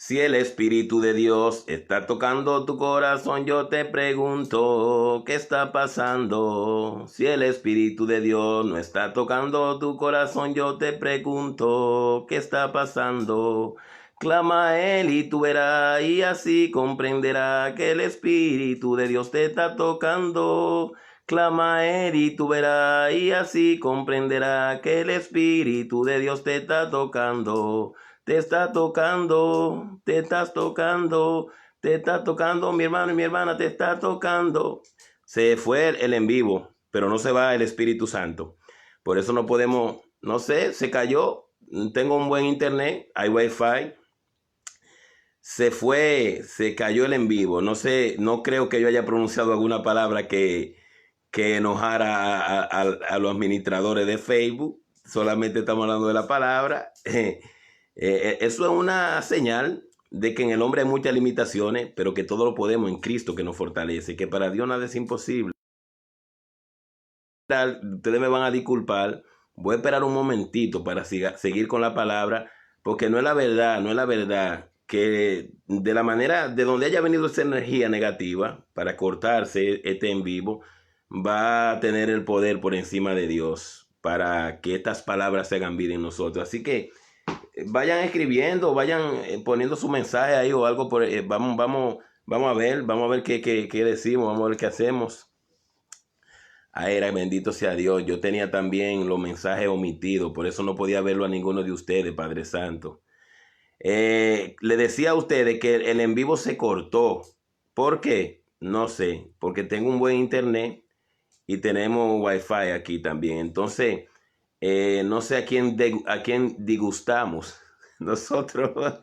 Si el Espíritu de Dios está tocando tu corazón, yo te pregunto, ¿qué está pasando? Si el Espíritu de Dios no está tocando tu corazón, yo te pregunto, ¿qué está pasando? Clama a Él y tú verás, y así comprenderá que el Espíritu de Dios te está tocando. Clama a Él y tú verás, y así comprenderá que el Espíritu de Dios te está tocando. Te está tocando, te estás tocando, te está tocando, mi hermano y mi hermana, te está tocando. Se fue el en vivo, pero no se va el Espíritu Santo. Por eso no podemos, no sé, se cayó. Tengo un buen internet, hay wifi. Se fue, se cayó el en vivo. No sé, no creo que yo haya pronunciado alguna palabra que enojara a los administradores de Facebook. Solamente estamos hablando de la palabra. Eso es una señal de que en el hombre hay muchas limitaciones, pero que todo lo podemos en Cristo que nos fortalece, que para Dios nada es imposible. Ustedes me van a disculpar, voy a esperar un momentito para seguir con la palabra, porque no es la verdad, no es la verdad que de la manera, de donde haya venido esa energía negativa para cortarse este en vivo, va a tener el poder por encima de Dios para que estas palabras se hagan vida en nosotros. Así que vayan escribiendo, vayan poniendo su mensaje ahí o algo por vamos a ver qué decimos, vamos a ver qué hacemos. Ah, era bendito sea Dios. Yo tenía también los mensajes omitidos, por eso no podía verlo a ninguno de ustedes, Padre Santo. Le decía a ustedes que el en vivo se cortó. ¿Por qué? No sé, porque tengo un buen internet y tenemos wifi aquí también. Entonces, no sé a quién disgustamos. Nosotros,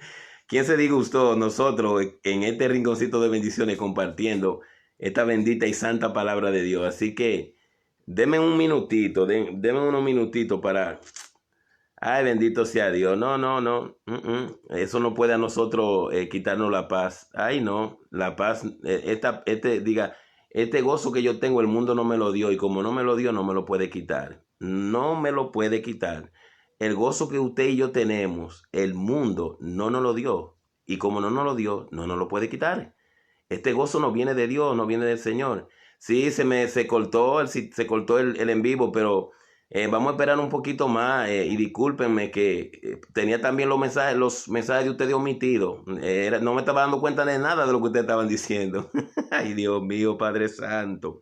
¿quién se disgustó? Nosotros en este rinconcito de bendiciones compartiendo esta bendita y santa palabra de Dios. Así que deme un minutito, deme unos minutitos para... Ay, bendito sea Dios. No, no, no. Eso no puede a nosotros quitarnos la paz. Ay, no. La paz, este gozo que yo tengo, el mundo no me lo dio. Y como no me lo dio, no me lo puede quitar. No me lo puede quitar. El gozo que usted y yo tenemos, el mundo no nos lo dio. Y como no nos lo dio, no nos lo puede quitar. Este gozo no viene de Dios, no viene del Señor. Sí, se cortó el en vivo, pero vamos a esperar un poquito más y discúlpenme que tenía también los mensajes de ustedes omitidos. No me estaba dando cuenta de nada de lo que ustedes estaban diciendo. Ay, Dios mío, Padre Santo.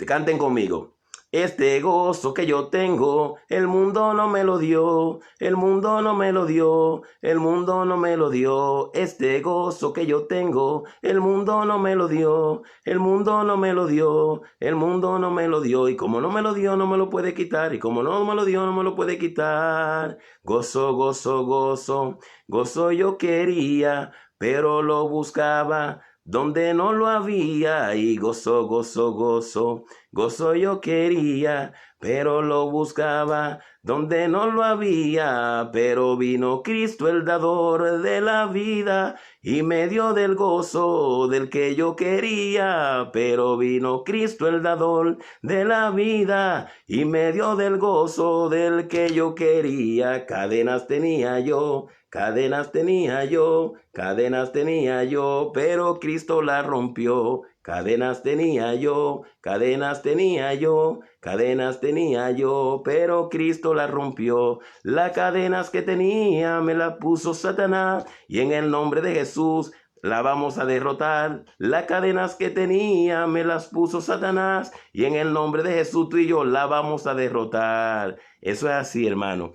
Canten conmigo. Este gozo que yo tengo, el mundo no me lo dio, el mundo no me lo dio, el mundo no me lo dio. Este gozo que yo tengo, el mundo no me lo dio, el mundo no me lo dio, el mundo no me lo dio. Y como no me lo dio, no me lo puede quitar. Y como no me lo dio, no me lo puede quitar. Gozo, gozo, gozo, gozo yo quería, pero lo buscaba donde no lo había. Y gozo, gozo, gozo, gozo yo quería, pero lo buscaba donde no lo había. Pero vino Cristo el dador de la vida y me dio del gozo del que yo quería. Pero vino Cristo el dador de la vida y me dio del gozo del que yo quería. Cadenas tenía yo, cadenas tenía yo, cadenas tenía yo, pero Cristo las rompió. Cadenas tenía yo, cadenas tenía yo, cadenas tenía yo, pero Cristo las rompió. Las cadenas que tenía me las puso Satanás y en el nombre de Jesús la vamos a derrotar. Las cadenas que tenía me las puso Satanás y en el nombre de Jesús tú y yo la vamos a derrotar. Eso es así, hermano.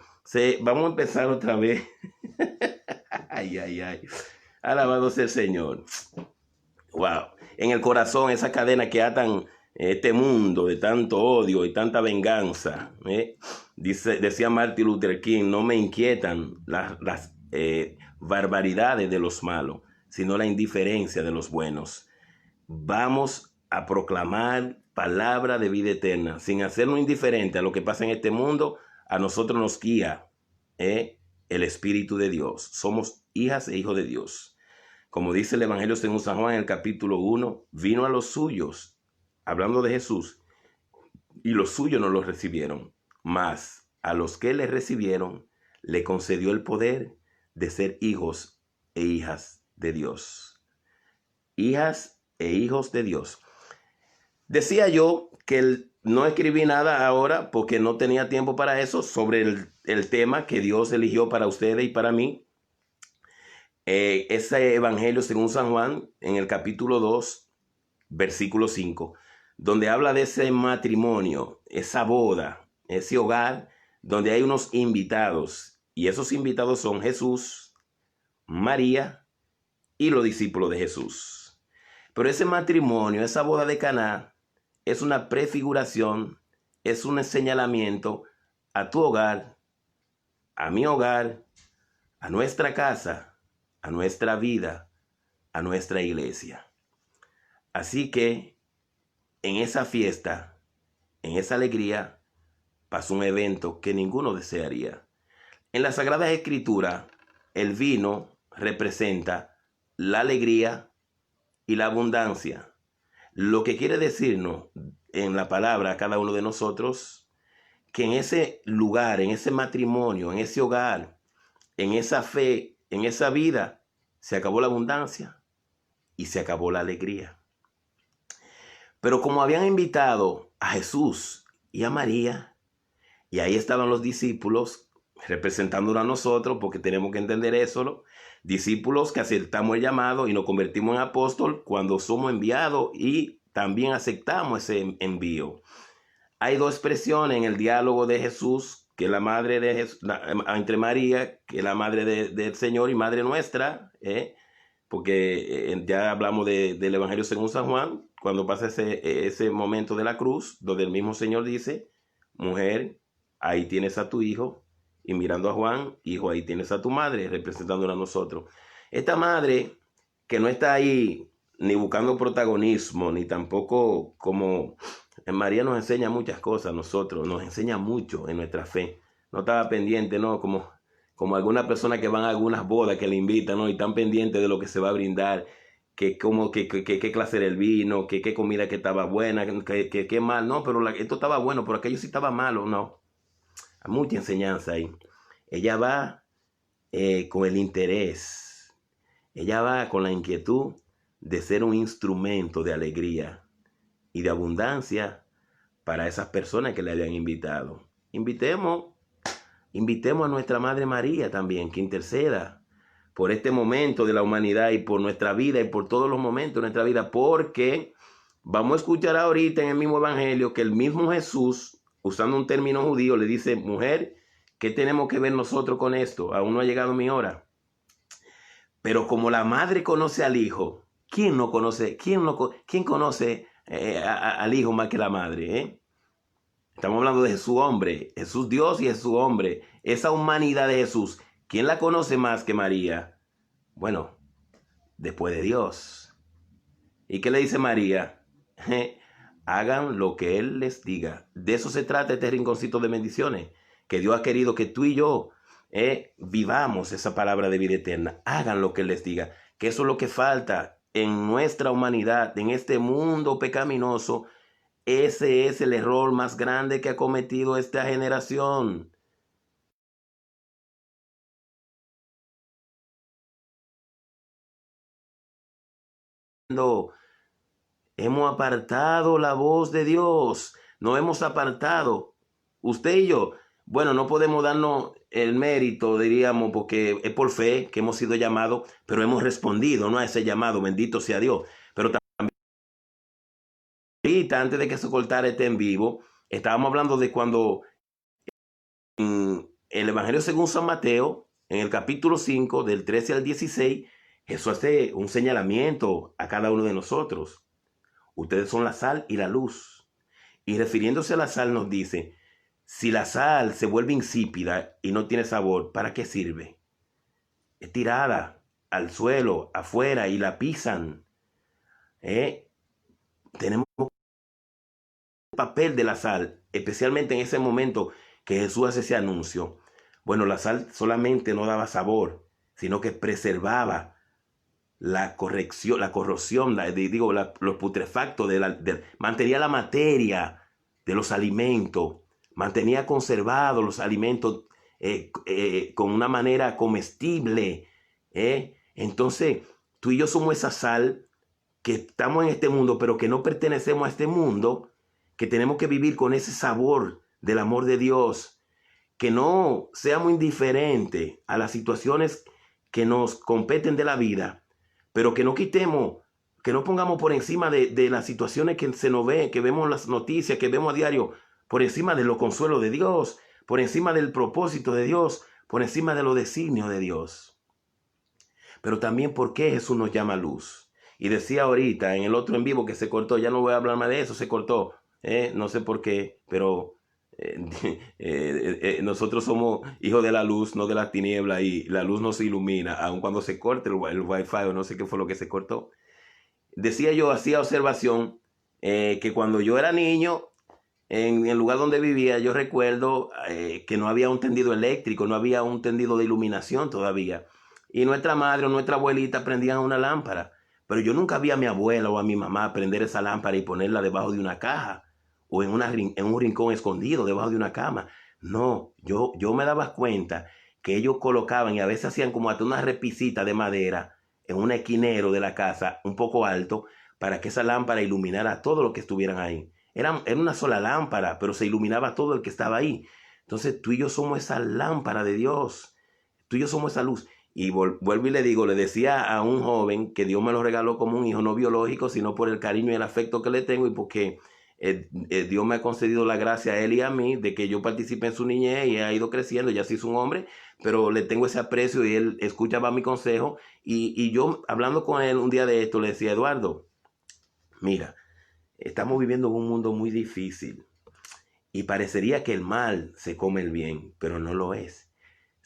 Vamos a empezar otra vez. Ay, ay, ay. Alabado sea el Señor. Wow. En el corazón, esa cadena que atan este mundo de tanto odio y tanta venganza. Decía Martin Luther King, no me inquietan las barbaridades de los malos, sino la indiferencia de los buenos. Vamos a proclamar palabra de vida eterna, sin hacernos indiferentes a lo que pasa en este mundo. A nosotros nos guía el Espíritu de Dios. Somos hijas e hijos de Dios. Como dice el Evangelio según San Juan en el capítulo 1, vino a los suyos, hablando de Jesús, y los suyos no los recibieron. Mas a los que le recibieron, le concedió el poder de ser hijos e hijas de Dios. Hijas e hijos de Dios. Decía yo que no escribí nada ahora porque no tenía tiempo para eso sobre el tema que Dios eligió para ustedes y para mí. Ese evangelio según San Juan en el capítulo 2, versículo 5, donde habla de ese matrimonio, esa boda, ese hogar donde hay unos invitados, y esos invitados son Jesús, María y los discípulos de Jesús. Pero ese matrimonio, esa boda de Caná, es una prefiguración, es un señalamiento a tu hogar, a mi hogar, a nuestra casa, a nuestra vida, a nuestra iglesia. Así que en esa fiesta, en esa alegría, pasó un evento que ninguno desearía. En la Sagrada Escritura, el vino representa la alegría y la abundancia. Lo que quiere decirnos en la palabra a cada uno de nosotros, que en ese lugar, en ese matrimonio, en ese hogar, en esa fe, en esa vida, se acabó la abundancia y se acabó la alegría. Pero como habían invitado a Jesús y a María, y ahí estaban los discípulos representándonos a nosotros, porque tenemos que entender eso, ¿no? Discípulos que aceptamos el llamado y nos convertimos en apóstol cuando somos enviados y también aceptamos ese envío. Hay dos expresiones en el diálogo de Jesús, que es la madre de Jesús, entre María, que es la madre del Señor y madre nuestra, porque ya hablamos del Evangelio según San Juan, cuando pasa ese momento de la cruz, donde el mismo Señor dice, mujer, ahí tienes a tu hijo, y mirando a Juan, hijo, ahí tienes a tu madre, representándola a nosotros. Esta madre que no está ahí ni buscando protagonismo, ni tampoco como María nos enseña muchas cosas a nosotros, nos enseña mucho en nuestra fe. No estaba pendiente, ¿no? Como algunas personas que van a algunas bodas que le invitan, ¿no? Y están pendientes de lo que se va a brindar, qué clase era el vino, qué comida que estaba buena, qué mal, no, pero esto estaba bueno, pero aquello sí estaba malo, no. Hay mucha enseñanza ahí. Ella va con el interés, ella va con la inquietud de ser un instrumento de alegría y de abundancia para esas personas que le habían invitado. Invitemos a nuestra Madre María también, que interceda por este momento de la humanidad y por nuestra vida y por todos los momentos de nuestra vida, porque vamos a escuchar ahorita en el mismo evangelio que el mismo Jesús, usando un término judío, le dice, mujer, ¿qué tenemos que ver nosotros con esto? Aún no ha llegado mi hora. Pero como la madre conoce al hijo, ¿quién no conoce? ¿Quién conoce al hijo más que la madre? Estamos hablando de Jesús hombre, Jesús Dios y Jesús hombre. Esa humanidad de Jesús, ¿quién la conoce más que María? Bueno, después de Dios. ¿Y qué le dice María? Hagan lo que Él les diga. De eso se trata este rinconcito de bendiciones, que Dios ha querido que tú y yo vivamos esa palabra de vida eterna. Hagan lo que Él les diga, que eso es lo que falta en nuestra humanidad, en este mundo pecaminoso. Ese es el error más grande que ha cometido esta generación. Hemos apartado la voz de Dios, nos hemos apartado, usted y yo. Bueno, no podemos darnos el mérito, diríamos, porque es por fe que hemos sido llamados, pero hemos respondido, ¿no?, a ese llamado, bendito sea Dios. Pero también, ahorita, antes de que se cortara este en vivo, estábamos hablando de cuando en el Evangelio según San Mateo, en el capítulo 5, del 13 al 16, Jesús hace un señalamiento a cada uno de nosotros. Ustedes son la sal y la luz. Y refiriéndose a la sal nos dice, si la sal se vuelve insípida y no tiene sabor, ¿para qué sirve? Es tirada al suelo, afuera, y la pisan. Tenemos el papel de la sal, especialmente en ese momento que Jesús hace ese anuncio. Bueno, la sal solamente no daba sabor, sino que preservaba la corrosión, los putrefactos, mantenía la materia de los alimentos, mantenía conservados los alimentos con una manera comestible. Entonces, tú y yo somos esa sal que estamos en este mundo, pero que no pertenecemos a este mundo, que tenemos que vivir con ese sabor del amor de Dios, que no seamos indiferentes a las situaciones que nos competen de la vida, pero que no quitemos, que no pongamos por encima de las situaciones que se nos ve, que vemos las noticias, que vemos a diario, por encima de los consuelos de Dios, por encima del propósito de Dios, por encima de los designios de Dios. Pero también por qué Jesús nos llama luz. Y decía ahorita en el otro en vivo que se cortó, ya no voy a hablar más de eso, se cortó, no sé por qué, pero nosotros somos hijos de la luz, no de las tinieblas, y la luz nos ilumina, aun cuando se corte el wifi o no sé qué fue lo que se cortó. Decía yo, hacía observación, que cuando yo era niño, en el lugar donde vivía, yo recuerdo que no había un tendido eléctrico, no había un tendido de iluminación todavía. Y nuestra madre o nuestra abuelita prendían una lámpara. Pero yo nunca vi a mi abuela o a mi mamá prender esa lámpara y ponerla debajo de una caja o en un rincón escondido debajo de una cama. No, yo me daba cuenta que ellos colocaban y a veces hacían como hasta una repisita de madera en un esquinero de la casa un poco alto para que esa lámpara iluminara a todo lo que estuvieran ahí. Era una sola lámpara, pero se iluminaba todo el que estaba ahí. Entonces tú y yo somos esa lámpara de Dios. Tú y yo somos esa luz. Y vuelvo y le digo, le decía a un joven que Dios me lo regaló como un hijo no biológico, sino por el cariño y el afecto que le tengo y porque Dios me ha concedido la gracia a él y a mí de que yo participe en su niñez y ha ido creciendo, ya se hizo un hombre, pero le tengo ese aprecio y él escuchaba mi consejo. Y yo hablando con él un día de esto le decía, Eduardo, mira, estamos viviendo en un mundo muy difícil y parecería que el mal se come el bien, pero no lo es.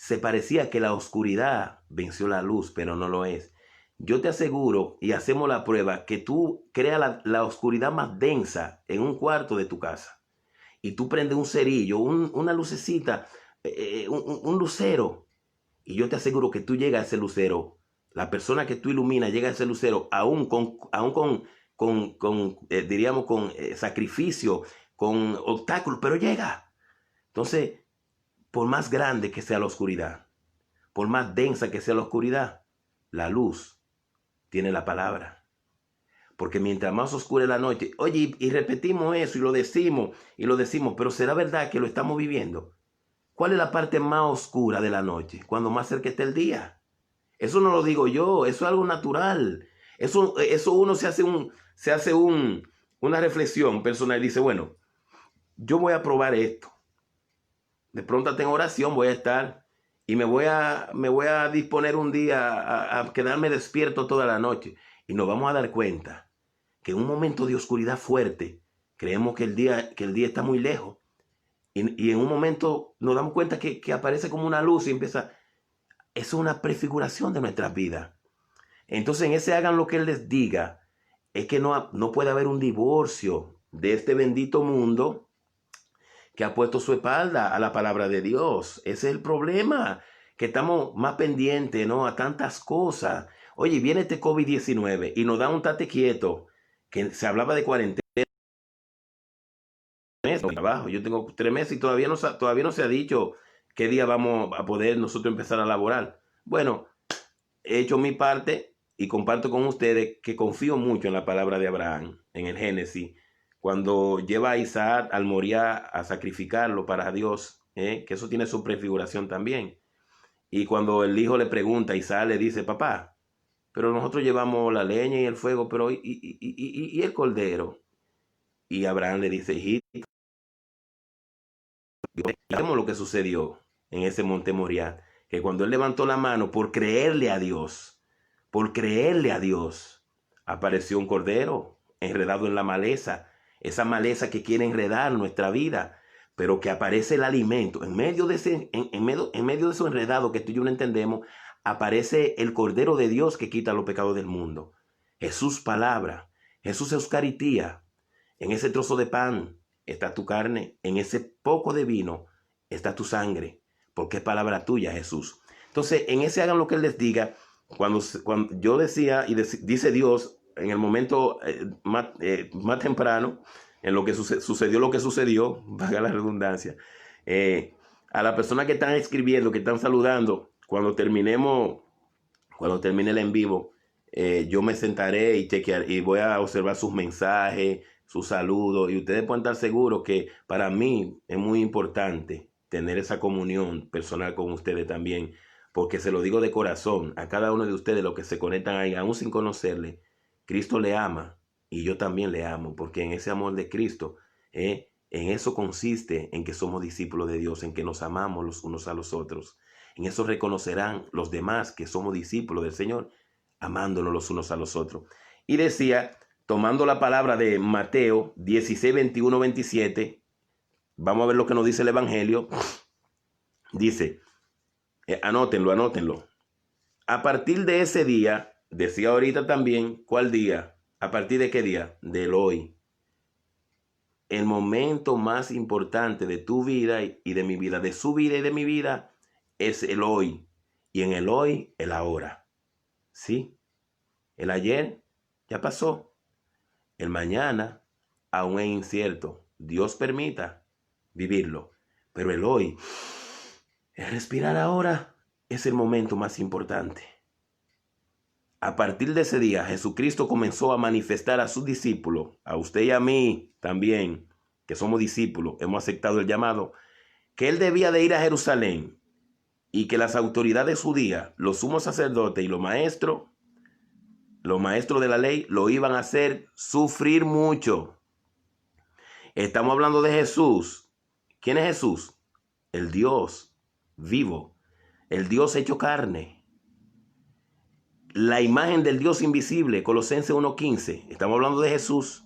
Se parecía que la oscuridad venció la luz, pero no lo es. Yo te aseguro, y hacemos la prueba, que tú creas la oscuridad más densa en un cuarto de tu casa. Y tú prendes un cerillo, una lucecita, un lucero. Y yo te aseguro que tú llegas a ese lucero. La persona que tú iluminas llega a ese lucero, diríamos, con sacrificio, con obstáculos, pero llega. Entonces, por más grande que sea la oscuridad, por más densa que sea la oscuridad, la luz tiene la palabra. Porque mientras más oscura es la noche, oye, y repetimos eso y lo decimos, pero ¿será verdad que lo estamos viviendo? ¿Cuál es la parte más oscura de la noche? Cuando más cerca está el día. Eso no lo digo yo, eso es algo natural. Eso uno se hace una reflexión personal y dice, bueno, yo voy a probar esto. De pronto tengo oración, voy a estar y me voy a disponer un día a quedarme despierto toda la noche. Y nos vamos a dar cuenta que en un momento de oscuridad fuerte, creemos que el día está muy lejos. Y en un momento nos damos cuenta que aparece como una luz y empieza. Eso es una prefiguración de nuestras vidas. Entonces en ese hagan lo que Él les diga. Es que no puede haber un divorcio de este bendito mundo que ha puesto su espalda a la palabra de Dios. Ese es el problema, que estamos más pendientes, ¿no?, a tantas cosas. Oye, viene este COVID-19 y nos da un tate quieto, que se hablaba de cuarentena. Trabajo. Yo tengo 3 meses y todavía no se ha dicho qué día vamos a poder nosotros empezar a laborar. Bueno, he hecho mi parte y comparto con ustedes que confío mucho en la palabra de Abraham, en el Génesis, cuando lleva a Isaac al Moriah a sacrificarlo para Dios, que eso tiene su prefiguración también. Y cuando el hijo le pregunta, Isaac le dice, papá, pero nosotros llevamos la leña y el fuego, pero ¿y el cordero? Y Abraham le dice, hijito, vemos lo que sucedió en ese monte Moriah, que cuando él levantó la mano por creerle a Dios, apareció un cordero enredado en la maleza, esa maleza que quiere enredar nuestra vida, pero que aparece el alimento. En medio de eso enredado que tú y yo no entendemos, aparece el Cordero de Dios que quita los pecados del mundo. Jesús palabra, Jesús Eucaristía. En ese trozo de pan está tu carne, en ese poco de vino está tu sangre, porque es palabra tuya, Jesús. Entonces, en ese hagan lo que Él les diga. Cuando yo decía, y dice Dios, en el momento más temprano, en lo que sucedió lo que sucedió, valga la redundancia, a las personas que están escribiendo, que están saludando, cuando terminemos cuando termine el en vivo, yo me sentaré y chequear y voy a observar sus mensajes, sus saludos, y ustedes pueden estar seguros que para mí es muy importante tener esa comunión personal con ustedes también, porque se lo digo de corazón a cada uno de ustedes, los que se conectan ahí, aún sin conocerle, Cristo le ama y yo también le amo, porque en ese amor de Cristo, en eso consiste en que somos discípulos de Dios, en que nos amamos los unos a los otros. En eso reconocerán los demás que somos discípulos del Señor, amándonos los unos a los otros. Y decía, tomando la palabra de Mateo 16, 21, 27, vamos a ver lo que nos dice el Evangelio. Dice, anótenlo. A partir de ese día, decía ahorita también, ¿cuál día? ¿A partir de qué día? Del hoy. El momento más importante de tu vida y de mi vida, de su vida y de mi vida, es el hoy. Y en el hoy, el ahora. ¿Sí? El ayer ya pasó. El mañana aún es incierto. Dios permita vivirlo. Pero el hoy, el respirar ahora, es el momento más importante. A partir de ese día, Jesucristo comenzó a manifestar a sus discípulos, a usted y a mí también, que somos discípulos, hemos aceptado el llamado, que Él debía de ir a Jerusalén y que las autoridades judías, los sumos sacerdotes y los maestros de la ley, lo iban a hacer sufrir mucho. Estamos hablando de Jesús. ¿Quién es Jesús? El Dios vivo, el Dios hecho carne. La imagen del Dios invisible, Colosenses 1:15. Estamos hablando de Jesús.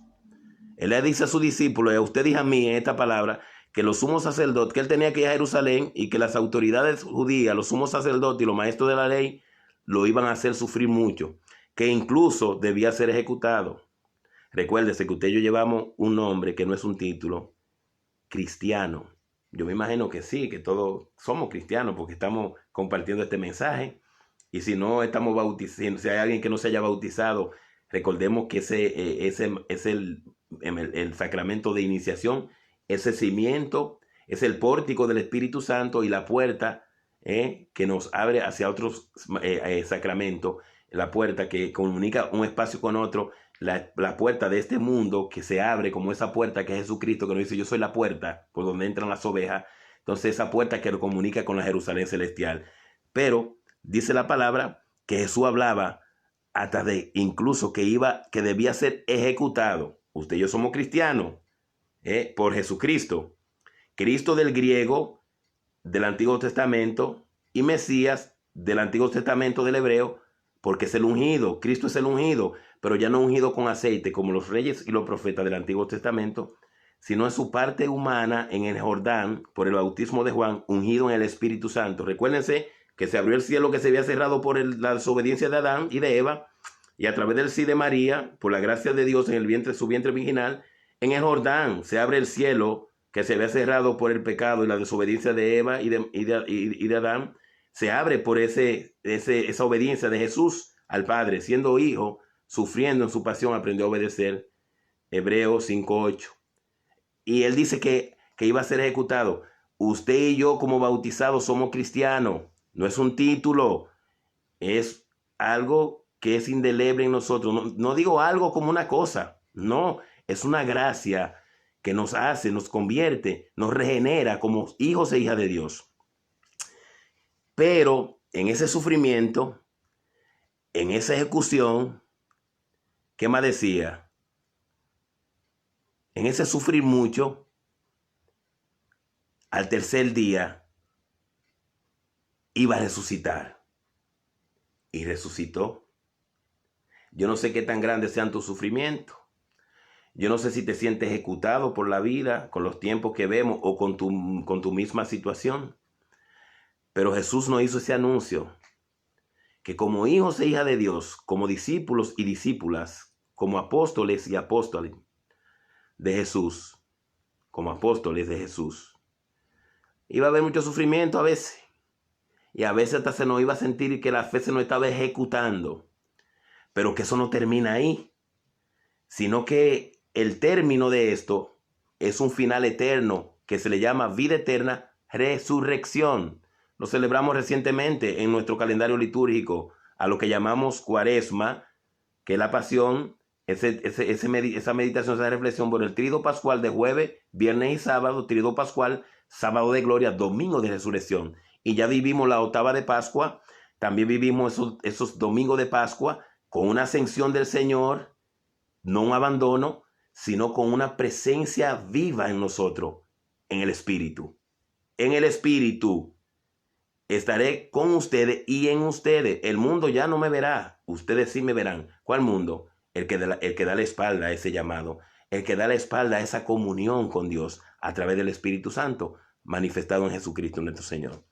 Él le dice a sus discípulos, y a usted y a mí en esta palabra, que los sumos sacerdotes, que él tenía que ir a Jerusalén y que las autoridades judías, los sumos sacerdotes y los maestros de la ley, lo iban a hacer sufrir mucho, que incluso debía ser ejecutado. Recuérdese que usted y yo llevamos un nombre que no es un título, cristiano. Yo me imagino que sí, que todos somos cristianos porque estamos compartiendo este mensaje. Y si no estamos bautizados, si hay alguien que no se haya bautizado, recordemos que ese es el sacramento de iniciación, ese cimiento, es el pórtico del Espíritu Santo y la puerta que nos abre hacia otros sacramentos, la puerta que comunica un espacio con otro, la puerta de este mundo que se abre como esa puerta que es Jesucristo, que nos dice yo soy la puerta por donde entran las ovejas. Entonces esa puerta que lo comunica con la Jerusalén celestial. Pero dice la palabra que Jesús hablaba hasta de incluso que debía ser ejecutado. Usted y yo somos cristianos por Jesucristo. Cristo del griego del Antiguo Testamento y Mesías del Antiguo Testamento del hebreo, porque es el ungido. Cristo es el ungido, pero ya no ungido con aceite como los reyes y los profetas del Antiguo Testamento, sino en su parte humana en el Jordán por el bautismo de Juan, ungido en el Espíritu Santo. Recuérdense que se abrió el cielo que se había cerrado por la desobediencia de Adán y de Eva, y a través del sí de María, por la gracia de Dios en el vientre, su vientre virginal, en el Jordán se abre el cielo que se había cerrado por el pecado y la desobediencia de Eva y de Adán, se abre por esa obediencia de Jesús al Padre, siendo hijo, sufriendo en su pasión, aprendió a obedecer. Hebreos 5:8. Y él dice que iba a ser ejecutado. Usted y yo como bautizados somos cristianos. No es un título, es algo que es indeleble en nosotros. No digo algo como una cosa, no, es una gracia que nos hace, nos convierte, nos regenera como hijos e hijas de Dios. Pero en ese sufrimiento, en esa ejecución, ¿qué más decía? En ese sufrir mucho, al tercer día, iba a resucitar. Y resucitó. Yo no sé qué tan grande sean tus sufrimientos. Yo no sé si te sientes ejecutado por la vida, con los tiempos que vemos o con tu misma situación. Pero Jesús nos hizo ese anuncio, que como hijos e hijas de Dios, como discípulos y discípulas, como apóstoles y apóstoles de Jesús, como apóstoles de Jesús, iba a haber mucho sufrimiento a veces. Y a veces hasta se nos iba a sentir que la fe se nos estaba ejecutando. Pero que eso no termina ahí, sino que el término de esto es un final eterno que se le llama vida eterna, resurrección. Lo celebramos recientemente en nuestro calendario litúrgico a lo que llamamos Cuaresma, que es la pasión, esa meditación, esa reflexión por el tríodo pascual de jueves, viernes y sábado, tríodo pascual, sábado de gloria, domingo de resurrección. Y ya vivimos la octava de Pascua, también vivimos esos domingos de Pascua con una ascensión del Señor, no un abandono, sino con una presencia viva en nosotros, en el Espíritu. En el Espíritu estaré con ustedes y en ustedes. El mundo ya no me verá, ustedes sí me verán. ¿Cuál mundo? El que da la espalda a ese llamado, el que da la espalda a esa comunión con Dios a través del Espíritu Santo manifestado en Jesucristo nuestro Señor.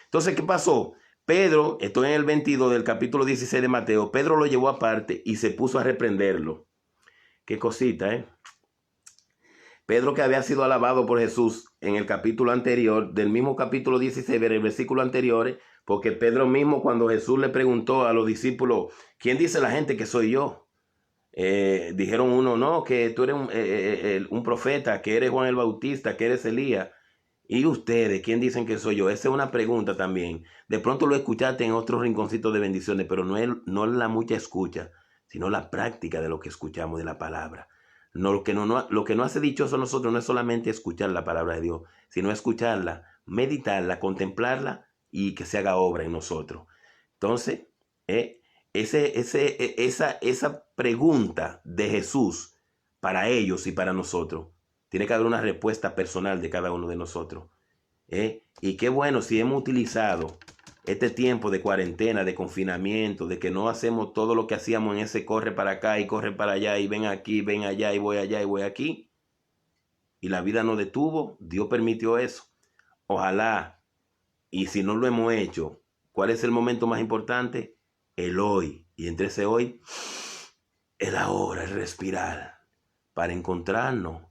Entonces, ¿qué pasó? Pedro, estoy en el 22 del capítulo 16 de Mateo, Pedro lo llevó aparte y se puso a reprenderlo. Qué cosita, ¿eh? Pedro, que había sido alabado por Jesús en el capítulo anterior, del mismo capítulo 16, el versículo anterior, porque Pedro mismo, cuando Jesús le preguntó a los discípulos, ¿quién dice la gente que soy yo? Dijeron uno, no, que tú eres un profeta, que eres Juan el Bautista, que eres Elías. ¿Y ustedes quién dicen que soy yo? Esa es una pregunta también. De pronto lo escuchaste en otros rinconcitos de bendiciones, pero no es la mucha escucha, sino la práctica de lo que escuchamos de la palabra. No, lo que no hace dichoso a nosotros no es solamente escuchar la palabra de Dios, sino escucharla, meditarla, contemplarla y que se haga obra en nosotros. Entonces, esa pregunta de Jesús para ellos y para nosotros, tiene que haber una respuesta personal de cada uno de nosotros. Y qué bueno si hemos utilizado este tiempo de cuarentena, de confinamiento, de que no hacemos todo lo que hacíamos en ese corre para acá y corre para allá y ven aquí, ven allá y voy aquí. Y la vida nos detuvo, Dios permitió eso. Ojalá, y si no lo hemos hecho, ¿cuál es el momento más importante? El hoy. Y entre ese hoy, el ahora, el respirar, para encontrarnos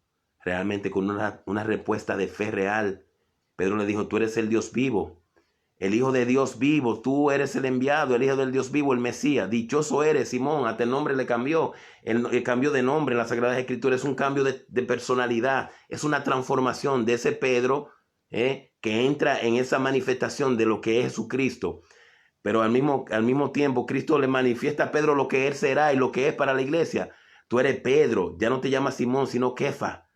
realmente con una respuesta de fe real. Pedro le dijo, tú eres el Dios vivo, el Hijo de Dios vivo, tú eres el enviado, el Hijo del Dios vivo, el Mesías. Dichoso eres, Simón, hasta el nombre le cambió. El cambio de nombre en las Sagradas Escrituras es un cambio de personalidad, es una transformación de ese Pedro que entra en esa manifestación de lo que es Jesucristo. Pero al mismo tiempo, Cristo le manifiesta a Pedro lo que él será y lo que es para la iglesia. Tú eres Pedro, ya no te llamas Simón, sino Kefa,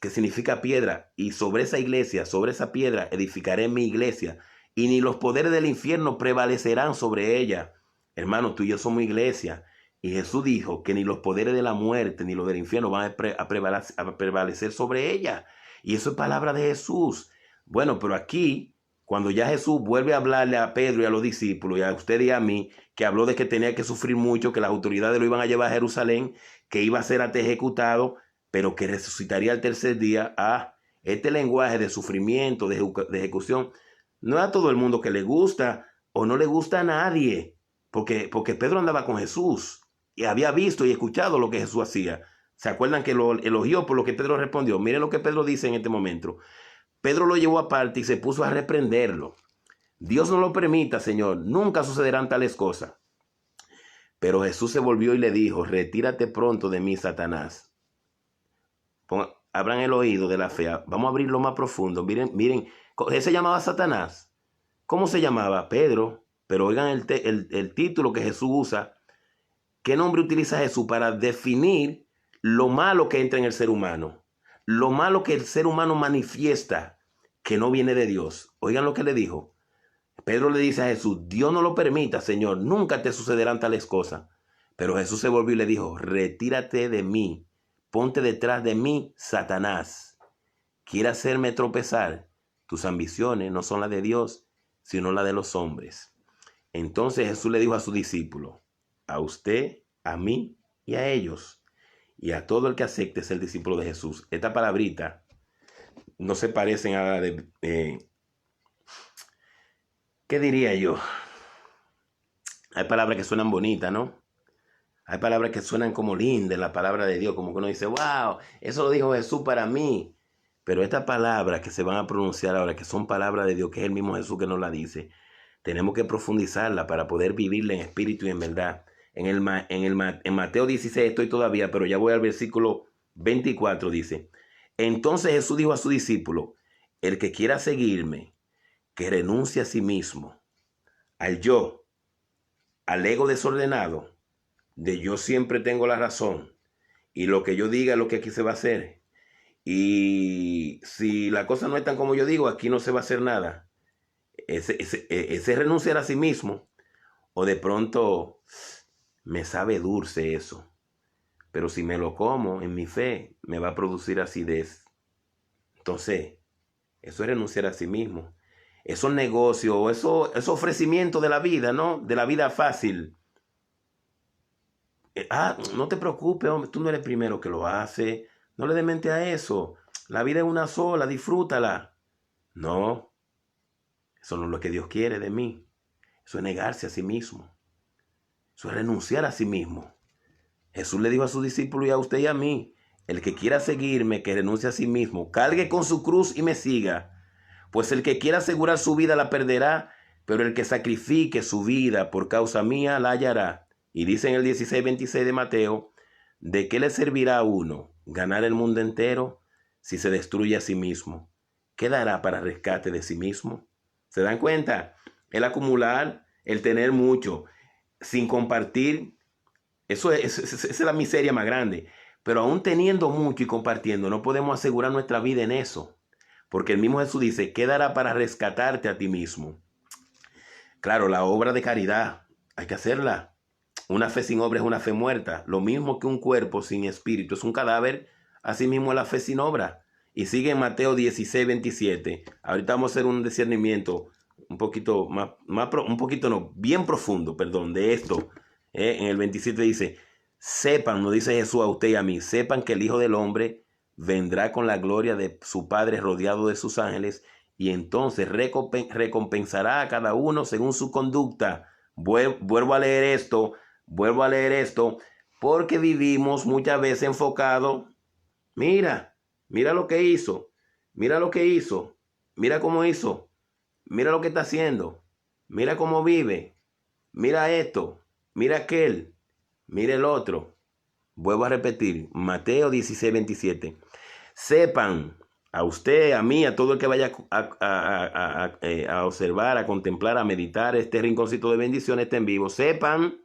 que significa piedra. Y sobre esa iglesia, sobre esa piedra, edificaré mi iglesia. Y ni los poderes del infierno prevalecerán sobre ella. Hermano, tú y yo somos iglesia. Y Jesús dijo que ni los poderes de la muerte ni los del infierno van a prevalecer sobre ella. Y eso es palabra de Jesús. Bueno, pero aquí, cuando ya Jesús vuelve a hablarle a Pedro y a los discípulos y a usted y a mí, que habló de que tenía que sufrir mucho, que las autoridades lo iban a llevar a Jerusalén, que iba a ser hasta ejecutado, pero que resucitaría al tercer día. Este lenguaje de sufrimiento, de ejecución, no es a todo el mundo que le gusta o no le gusta a nadie, porque Pedro andaba con Jesús y había visto y escuchado lo que Jesús hacía. ¿Se acuerdan que lo elogió por lo que Pedro respondió? Miren lo que Pedro dice en este momento. Pedro lo llevó aparte y se puso a reprenderlo. Dios no lo permita, Señor, nunca sucederán tales cosas. Pero Jesús se volvió y le dijo, retírate pronto de mí, Satanás. Abran el oído de la fe. Vamos a abrirlo más profundo. Miren, ¿él se llamaba Satanás? ¿Cómo se llamaba? Pedro. Pero oigan el título que Jesús usa. ¿Qué nombre utiliza Jesús para definir lo malo que entra en el ser humano? Lo malo que el ser humano manifiesta que no viene de Dios. Oigan lo que le dijo. Pedro le dice a Jesús, Dios no lo permita, Señor, nunca te sucederán tales cosas. Pero Jesús se volvió y le dijo, retírate de mí, ponte detrás de mí, Satanás. Quiere hacerme tropezar. Tus ambiciones no son las de Dios, sino las de los hombres. Entonces Jesús le dijo a su discípulo, a usted, a mí y a ellos, y a todo el que acepte ser discípulo de Jesús. Esta palabrita no se parecen a la de... ¿qué diría yo? Hay palabras que suenan bonitas, ¿no? Hay palabras que suenan como lindas, la palabra de Dios, como que uno dice, wow, eso lo dijo Jesús para mí. Pero estas palabras que se van a pronunciar ahora, que son palabras de Dios, que es el mismo Jesús que nos la dice, tenemos que profundizarla para poder vivirla en espíritu y en verdad. En Mateo 16 estoy todavía, pero ya voy al versículo 24, dice, entonces Jesús dijo a su discípulo, el que quiera seguirme, que renuncie a sí mismo, al yo, al ego desordenado, de yo siempre tengo la razón, y lo que yo diga es lo que aquí se va a hacer, y si la cosa no es tan como yo digo, aquí no se va a hacer nada. Ese renunciar a sí mismo, o de pronto me sabe dulce eso, pero si me lo como en mi fe, me va a producir acidez. Entonces, eso es renunciar a sí mismo. Esos negocios, esos ofrecimientos de la vida, ¿no? De la vida fácil. No te preocupes, hombre, tú no eres el primero que lo hace. No le des mente a eso. La vida es una sola, disfrútala. No, eso no es lo que Dios quiere de mí. Eso es negarse a sí mismo. Eso es renunciar a sí mismo. Jesús le dijo a sus discípulos y a usted y a mí, el que quiera seguirme, que renuncie a sí mismo, cargue con su cruz y me siga. Pues el que quiera asegurar su vida la perderá, pero el que sacrifique su vida por causa mía la hallará. Y dice en el 16:26 de Mateo, ¿de qué le servirá a uno ganar el mundo entero si se destruye a sí mismo? ¿Qué dará para rescate de sí mismo? ¿Se dan cuenta? El acumular, el tener mucho, sin compartir, esa es la miseria más grande. Pero aún teniendo mucho y compartiendo, no podemos asegurar nuestra vida en eso. Porque el mismo Jesús dice, ¿qué dará para rescatarte a ti mismo? Claro, la obra de caridad, hay que hacerla. Una fe sin obra es una fe muerta. Lo mismo que un cuerpo sin espíritu es un cadáver, así mismo la fe sin obra. Y sigue en Mateo 16:27. Ahorita vamos a hacer un discernimiento un poquito bien profundo, perdón, de esto. En el 27 dice, sepan, nos dice Jesús a usted y a mí, sepan que el Hijo del Hombre vendrá con la gloria de su Padre rodeado de sus ángeles y entonces recompensará a cada uno según su conducta. Vuelvo a leer esto, porque vivimos muchas veces enfocados. Mira lo que hizo, mira cómo hizo, mira lo que está haciendo, mira cómo vive, mira esto, mira aquel, mira el otro. Vuelvo a repetir, Mateo 16:27. Sepan, a usted, a mí, a todo el que vaya a observar, a contemplar, a meditar este rinconcito de bendiciones, este en vivo, sepan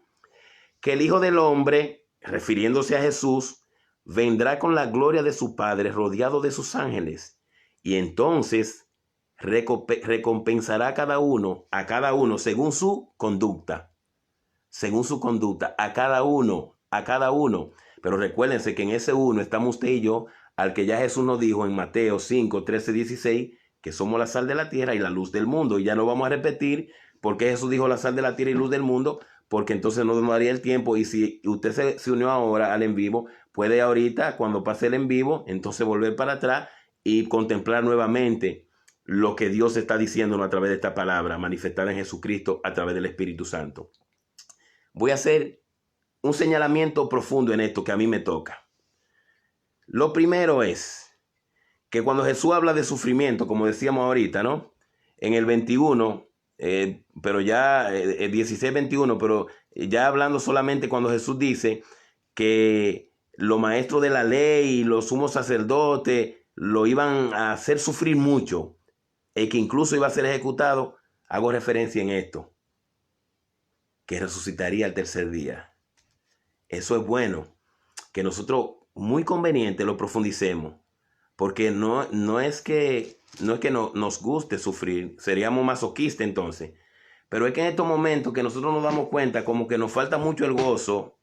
que el Hijo del Hombre, refiriéndose a Jesús, vendrá con la gloria de su Padre rodeado de sus ángeles, y entonces recompensará a cada uno según su conducta, a cada uno. Pero recuérdense que en ese uno estamos usted y yo, al que ya Jesús nos dijo en Mateo 5:13-16, que somos la sal de la tierra y la luz del mundo. Y ya no vamos a repetir por qué Jesús dijo la sal de la tierra y luz del mundo, porque entonces no nos daría el tiempo. Y si usted se unió ahora al en vivo, puede ahorita, cuando pase el en vivo, entonces volver para atrás y contemplar nuevamente lo que Dios está diciéndonos a través de esta palabra, manifestada en Jesucristo a través del Espíritu Santo. Voy a hacer un señalamiento profundo en esto que a mí me toca. Lo primero es que cuando Jesús habla de sufrimiento, como decíamos ahorita, ¿no? En el 21, pero ya, el 16:21, pero ya hablando solamente cuando Jesús dice que los maestros de la ley y los sumos sacerdotes lo iban a hacer sufrir mucho, y que incluso iba a ser ejecutado, hago referencia en esto, que resucitaría al tercer día. Eso es bueno, que nosotros muy conveniente lo profundicemos, porque no es que nos guste sufrir, seríamos masoquistas entonces, pero es que en estos momentos que nosotros nos damos cuenta como que nos falta mucho el gozo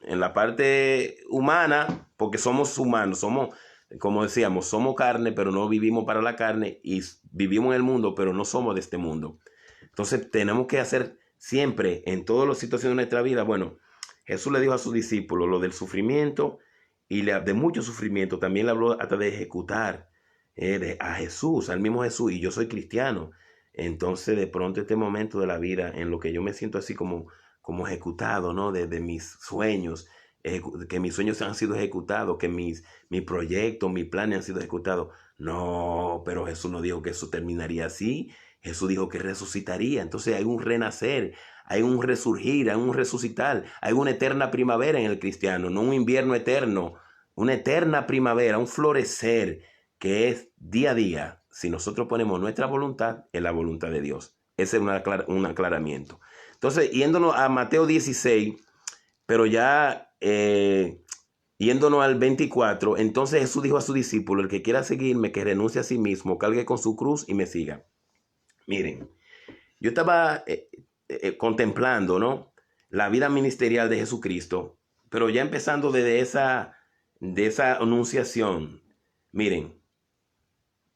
en la parte humana, porque somos humanos, somos, como decíamos, somos carne, pero no vivimos para la carne, y vivimos en el mundo, pero no somos de este mundo. Entonces tenemos que hacer siempre, en todas las situaciones de nuestra vida, bueno, Jesús le dijo a sus discípulos lo del sufrimiento y de mucho sufrimiento. También le habló hasta de ejecutar a Jesús, al mismo Jesús. Y yo soy cristiano. Entonces, de pronto, este momento de la vida en lo que yo me siento así como ejecutado, ¿no? De mis sueños, que mis sueños han sido ejecutados, que mis proyectos, mis planes han sido ejecutados. No, pero Jesús no dijo que eso terminaría así. Jesús dijo que resucitaría. Entonces hay un renacer, hay un resurgir, hay un resucitar, hay una eterna primavera en el cristiano, no un invierno eterno, una eterna primavera, un florecer que es día a día, si nosotros ponemos nuestra voluntad en la voluntad de Dios. Ese es un aclaramiento. Entonces, yéndonos a Mateo 16, pero ya yéndonos al 24, entonces Jesús dijo a su discípulo, el que quiera seguirme, que renuncie a sí mismo, cargue con su cruz y me siga. Miren, yo estaba contemplando, ¿no?, la vida ministerial de Jesucristo, pero ya empezando desde esa anunciación. Miren,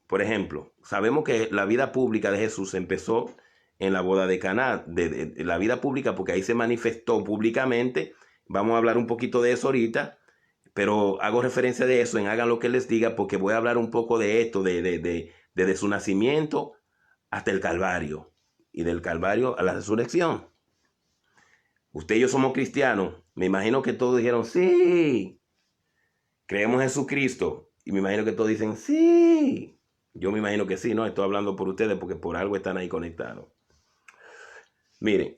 por ejemplo, sabemos que la vida pública de Jesús empezó en la boda de Caná, de la vida pública, porque ahí se manifestó públicamente. Vamos a hablar un poquito de eso ahorita, pero hago referencia de eso en Hagan lo que les diga, porque voy a hablar un poco de esto, desde su nacimiento hasta el Calvario, y del Calvario a la resurrección. Usted y yo somos cristianos. Me imagino que todos dijeron, sí, creemos en Jesucristo. Y me imagino que todos dicen, sí. Yo me imagino que sí, ¿no? Estoy hablando por ustedes porque por algo están ahí conectados. Miren,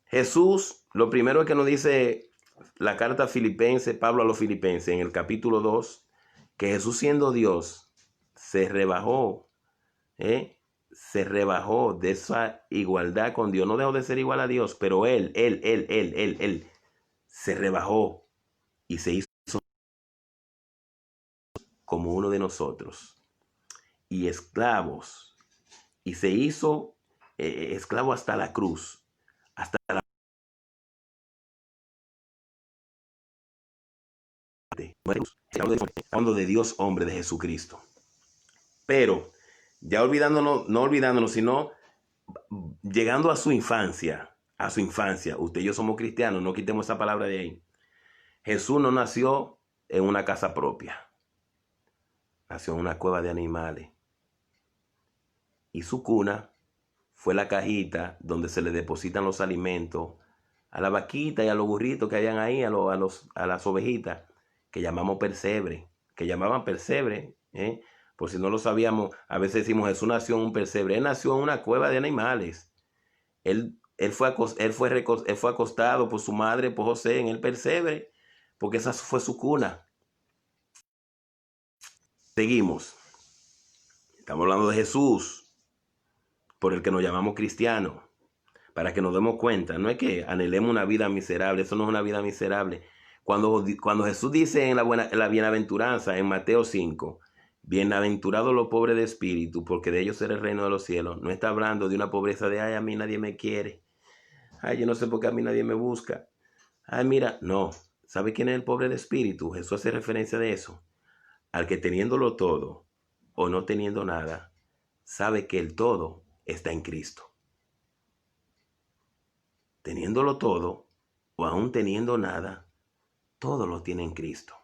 Jesús, lo primero que nos dice la carta filipense, Pablo a los filipenses, en el capítulo 2, que Jesús, siendo Dios, se rebajó de esa igualdad con Dios. No dejó de ser igual a Dios, pero él se rebajó y se hizo como uno de nosotros, y esclavos, y se hizo esclavo hasta la cruz, hasta la muerte, hablando de Dios hombre, de Jesucristo. Pero ya olvidándonos, no olvidándonos, sino llegando a su infancia, usted y yo somos cristianos, no quitemos esa palabra de ahí. Jesús no nació en una casa propia, nació en una cueva de animales, y su cuna fue la cajita donde se le depositan los alimentos a la vaquita y a los burritos que habían ahí, a las ovejitas, que llamamos pesebre, que llamaban pesebre, por si no lo sabíamos. A veces decimos Jesús nació en un pesebre. Él nació en una cueva de animales. Él fue acostado por su madre, por José, en el pesebre, porque esa fue su cuna. Seguimos. Estamos hablando de Jesús, por el que nos llamamos cristianos, para que nos demos cuenta. No es que anhelemos una vida miserable, eso no es una vida miserable. Cuando Jesús dice en la bienaventuranza, en Mateo 5, bienaventurados los pobres de espíritu, porque de ellos será el reino de los cielos, no está hablando de una pobreza de, ay, a mí nadie me quiere, ay, yo no sé por qué a mí nadie me busca, ay, mira, no. ¿Sabe quién es el pobre de espíritu? Jesús hace referencia de eso, al que teniéndolo todo o no teniendo nada, sabe que el todo está en Cristo. Teniéndolo todo o aún teniendo nada, todo lo tiene en Cristo,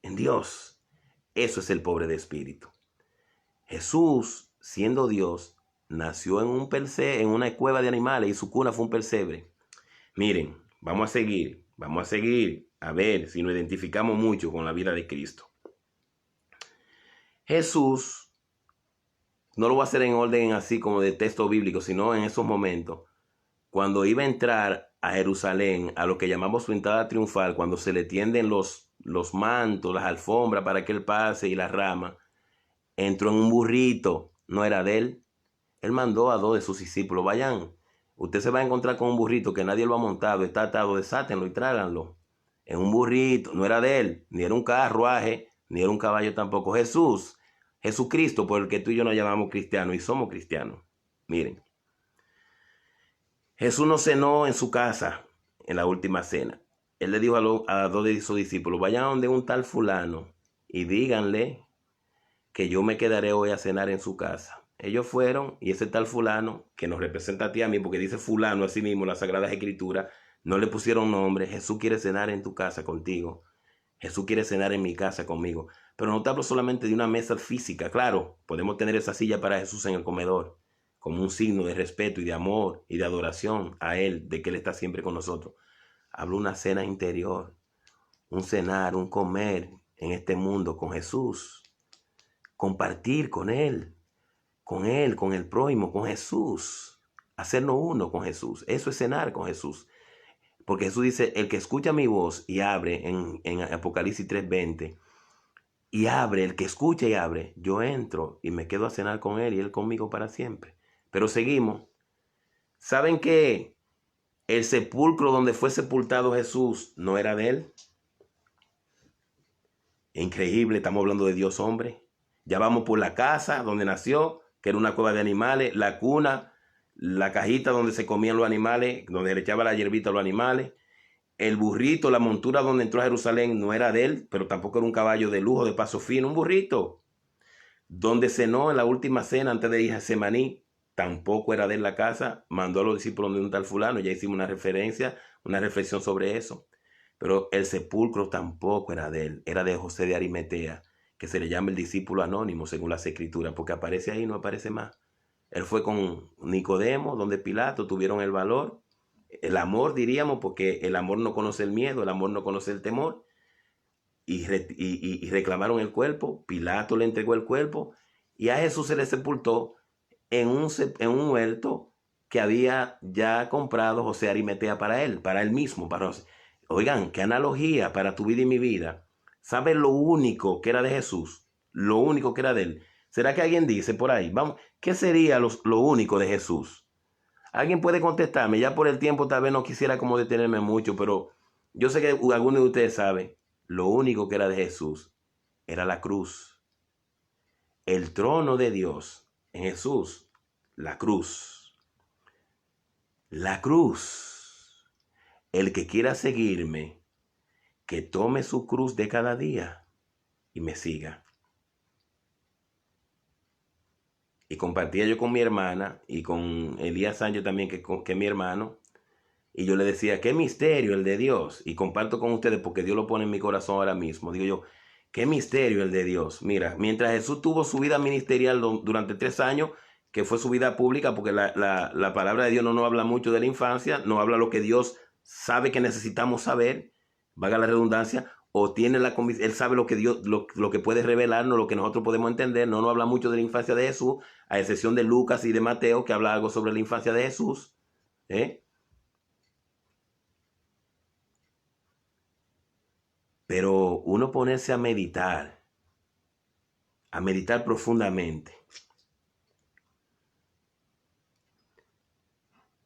en Dios. Eso es el pobre de espíritu. Jesús, siendo Dios, nació en una cueva de animales y su cuna fue un pesebre. Miren, vamos a seguir a ver si nos identificamos mucho con la vida de Cristo. Jesús, no lo voy a hacer en orden así como de texto bíblico, sino en esos momentos, cuando iba a entrar a Jerusalén, a lo que llamamos su entrada triunfal, cuando se le tienden los mantos, las alfombras para que él pase y las ramas, entró en un burrito, no era de él. Él mandó a 2 de sus discípulos, vayan, usted se va a encontrar con un burrito que nadie lo ha montado, está atado, desátenlo y tráiganlo. En un burrito, no era de él, ni era un carruaje, ni era un caballo tampoco. Jesucristo, por el que tú y yo nos llamamos cristianos y somos cristianos. Miren, Jesús no cenó en su casa en la última cena. Él le dijo a 2 de sus discípulos, vayan a donde un tal fulano y díganle que yo me quedaré hoy a cenar en su casa. Ellos fueron, y ese tal fulano, que nos representa a ti y a mí, porque dice fulano así mismo en las Sagradas Escrituras, no le pusieron nombre. Jesús quiere cenar en tu casa contigo. Jesús quiere cenar en mi casa conmigo. Pero no te hablo solamente de una mesa física. Claro, podemos tener esa silla para Jesús en el comedor, como un signo de respeto y de amor y de adoración a Él, de que Él está siempre con nosotros. Hablo una cena interior, un cenar, un comer en este mundo con Jesús. Compartir con Él, con el prójimo, con Jesús. Hacernos uno con Jesús. Eso es cenar con Jesús. Porque Jesús dice, el que escucha mi voz y abre, en Apocalipsis 3:20, y abre, el que escucha y abre, yo entro y me quedo a cenar con Él y Él conmigo para siempre. Pero seguimos. ¿Saben qué? El sepulcro donde fue sepultado Jesús no era de él. Increíble, estamos hablando de Dios hombre. Ya vamos por la casa donde nació, que era una cueva de animales, la cuna, la cajita donde se comían los animales, donde le echaba la hierbita a los animales. El burrito, la montura donde entró a Jerusalén no era de él, pero tampoco era un caballo de lujo, de paso fino, un burrito. Donde cenó en la última cena antes de ir a Semaní, tampoco era de él la casa. Mandó a los discípulos de un tal fulano, ya hicimos una referencia, una reflexión sobre eso. Pero el sepulcro tampoco era de él, era de José de Arimatea, que se le llama el discípulo anónimo según las escrituras, porque aparece ahí, no aparece más. Él fue con Nicodemo, donde Pilato tuvieron el valor, el amor diríamos, porque el amor no conoce el miedo, el amor no conoce el temor, y reclamaron el cuerpo. Pilato le entregó el cuerpo y a Jesús se le sepultó en un huerto que había ya comprado José de Arimatea para él mismo. Oigan, qué analogía para tu vida y mi vida. ¿Sabes lo único que era de Jesús? Lo único que era de él. ¿Será que alguien dice por ahí? Vamos, ¿qué sería lo único de Jesús? Alguien puede contestarme. Ya por el tiempo tal vez no quisiera como detenerme mucho, pero yo sé que alguno de ustedes sabe. Lo único que era de Jesús era la cruz. El trono de Dios en Jesús, la cruz. La cruz. El que quiera seguirme, que tome su cruz de cada día y me siga. Y compartía yo con mi hermana y con Elías Sánchez también, que es mi hermano. Y yo le decía, qué misterio el de Dios. Y comparto con ustedes porque Dios lo pone en mi corazón ahora mismo. Digo yo, qué misterio el de Dios. Mira, mientras Jesús tuvo su vida ministerial durante 3 años, que fue su vida pública, porque la palabra de Dios no nos habla mucho de la infancia, no habla lo que Dios sabe que necesitamos saber, valga la redundancia, o tiene él sabe lo que Dios, lo que puede revelarnos, lo que nosotros podemos entender. No nos habla mucho de la infancia de Jesús, a excepción de Lucas y de Mateo, que habla algo sobre la infancia de Jesús. Pero uno ponerse a meditar profundamente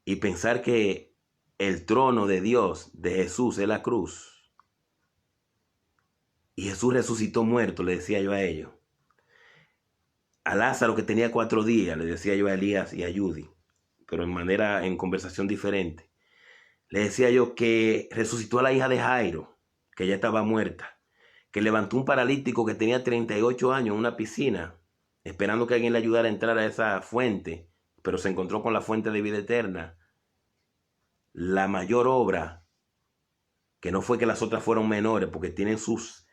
y pensar que el trono de Dios, de Jesús, es la cruz. Y Jesús resucitó muerto, le decía yo a ellos. A Lázaro, que tenía 4 días, le decía yo a Elías y a Judy, pero en conversación diferente. Le decía yo que resucitó a la hija de Jairo, que ya estaba muerta, que levantó un paralítico que tenía 38 años en una piscina, esperando que alguien le ayudara a entrar a esa fuente, pero se encontró con la fuente de vida eterna. La mayor obra, que no fue que las otras fueron menores, porque tienen sus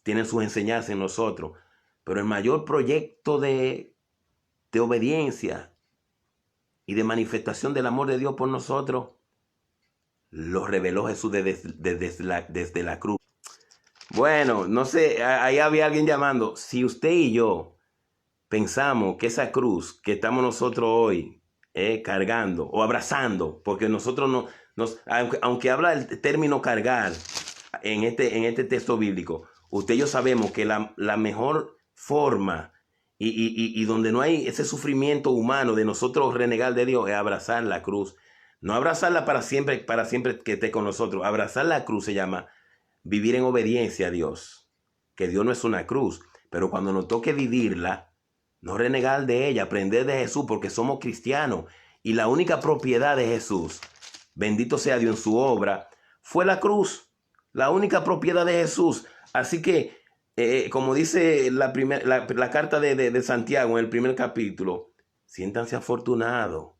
enseñanzas en nosotros, pero el mayor proyecto de obediencia y de manifestación del amor de Dios por nosotros, lo reveló Jesús desde la cruz. Bueno, no sé, ahí había alguien llamando. Si usted y yo pensamos que esa cruz que estamos nosotros hoy cargando o abrazando, porque nosotros no, aunque habla el término cargar en este texto bíblico, usted y yo sabemos que la mejor forma y donde no hay ese sufrimiento humano de nosotros renegar de Dios es abrazar la cruz. No abrazarla para siempre que esté con nosotros. Abrazar la cruz se llama vivir en obediencia a Dios. Que Dios no es una cruz, pero cuando nos toque vivirla, no renegar de ella, aprender de Jesús, porque somos cristianos. Y la única propiedad de Jesús, bendito sea Dios en su obra, fue la cruz. La única propiedad de Jesús. Así que, como dice la carta de Santiago en el primer capítulo, siéntanse afortunados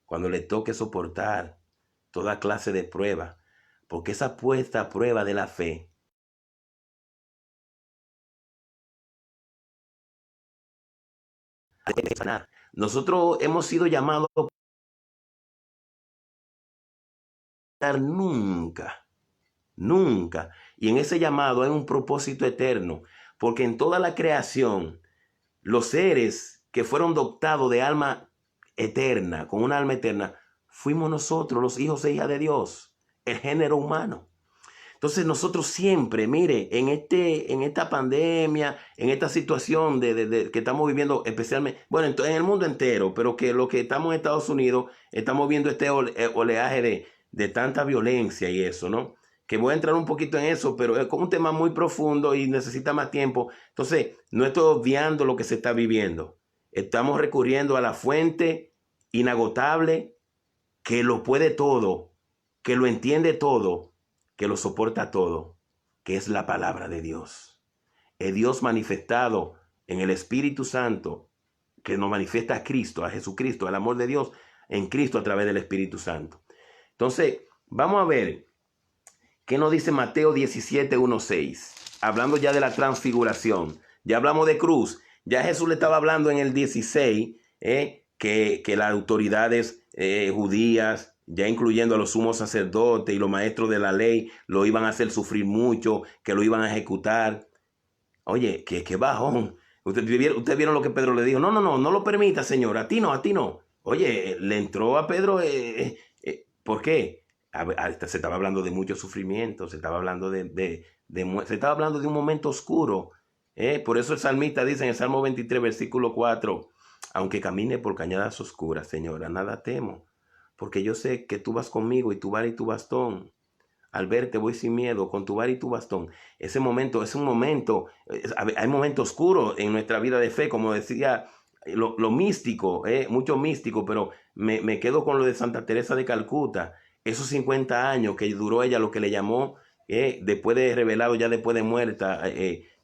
cuando les toque soportar toda clase de prueba, porque esa puesta a prueba de la fe nosotros hemos sido llamados a nunca, nunca. Y en ese llamado hay un propósito eterno, porque en toda la creación, los seres que fueron dotados de alma eterna, con una alma eterna, fuimos nosotros, los hijos e hijas de Dios, el género humano. Entonces nosotros siempre, mire, en esta pandemia, en esta situación que estamos viviendo, especialmente, bueno, en el mundo entero, pero que lo que estamos en Estados Unidos, estamos viendo este oleaje de tanta violencia y eso, ¿no? Que voy a entrar un poquito en eso, pero es como un tema muy profundo y necesita más tiempo. Entonces, no estoy obviando lo que se está viviendo. Estamos recurriendo a la fuente inagotable que lo puede todo, que lo entiende todo, que lo soporta todo, que es la palabra de Dios. Es Dios manifestado en el Espíritu Santo, que nos manifiesta a Cristo, a Jesucristo, el amor de Dios en Cristo a través del Espíritu Santo. Entonces, vamos a ver qué nos dice Mateo 17:1-6, hablando ya de la transfiguración. Ya hablamos de cruz, ya Jesús le estaba hablando en el 16, que las autoridades judías, ya incluyendo a los sumos sacerdotes y los maestros de la ley, lo iban a hacer sufrir mucho, que lo iban a ejecutar. Oye, qué bajón. Ustedes vieron lo que Pedro le dijo. No lo permita, Señor. A ti no. Oye, le entró a Pedro. ¿Por qué? Se estaba hablando de mucho sufrimiento. Se estaba hablando se estaba hablando de un momento oscuro. Por eso el salmista dice en el Salmo 23, versículo 4: aunque camine por cañadas oscuras, Señora, nada temo, porque yo sé que tú vas conmigo y tu vara y tu bastón. Al verte voy sin miedo, con tu vara y tu bastón. Ese momento es un momento, hay momentos oscuros en nuestra vida de fe, como decía, lo místico, mucho místico, pero me quedo con lo de Santa Teresa de Calcuta, esos 50 años que duró ella, lo que le llamó, después de revelado, ya después de muerta,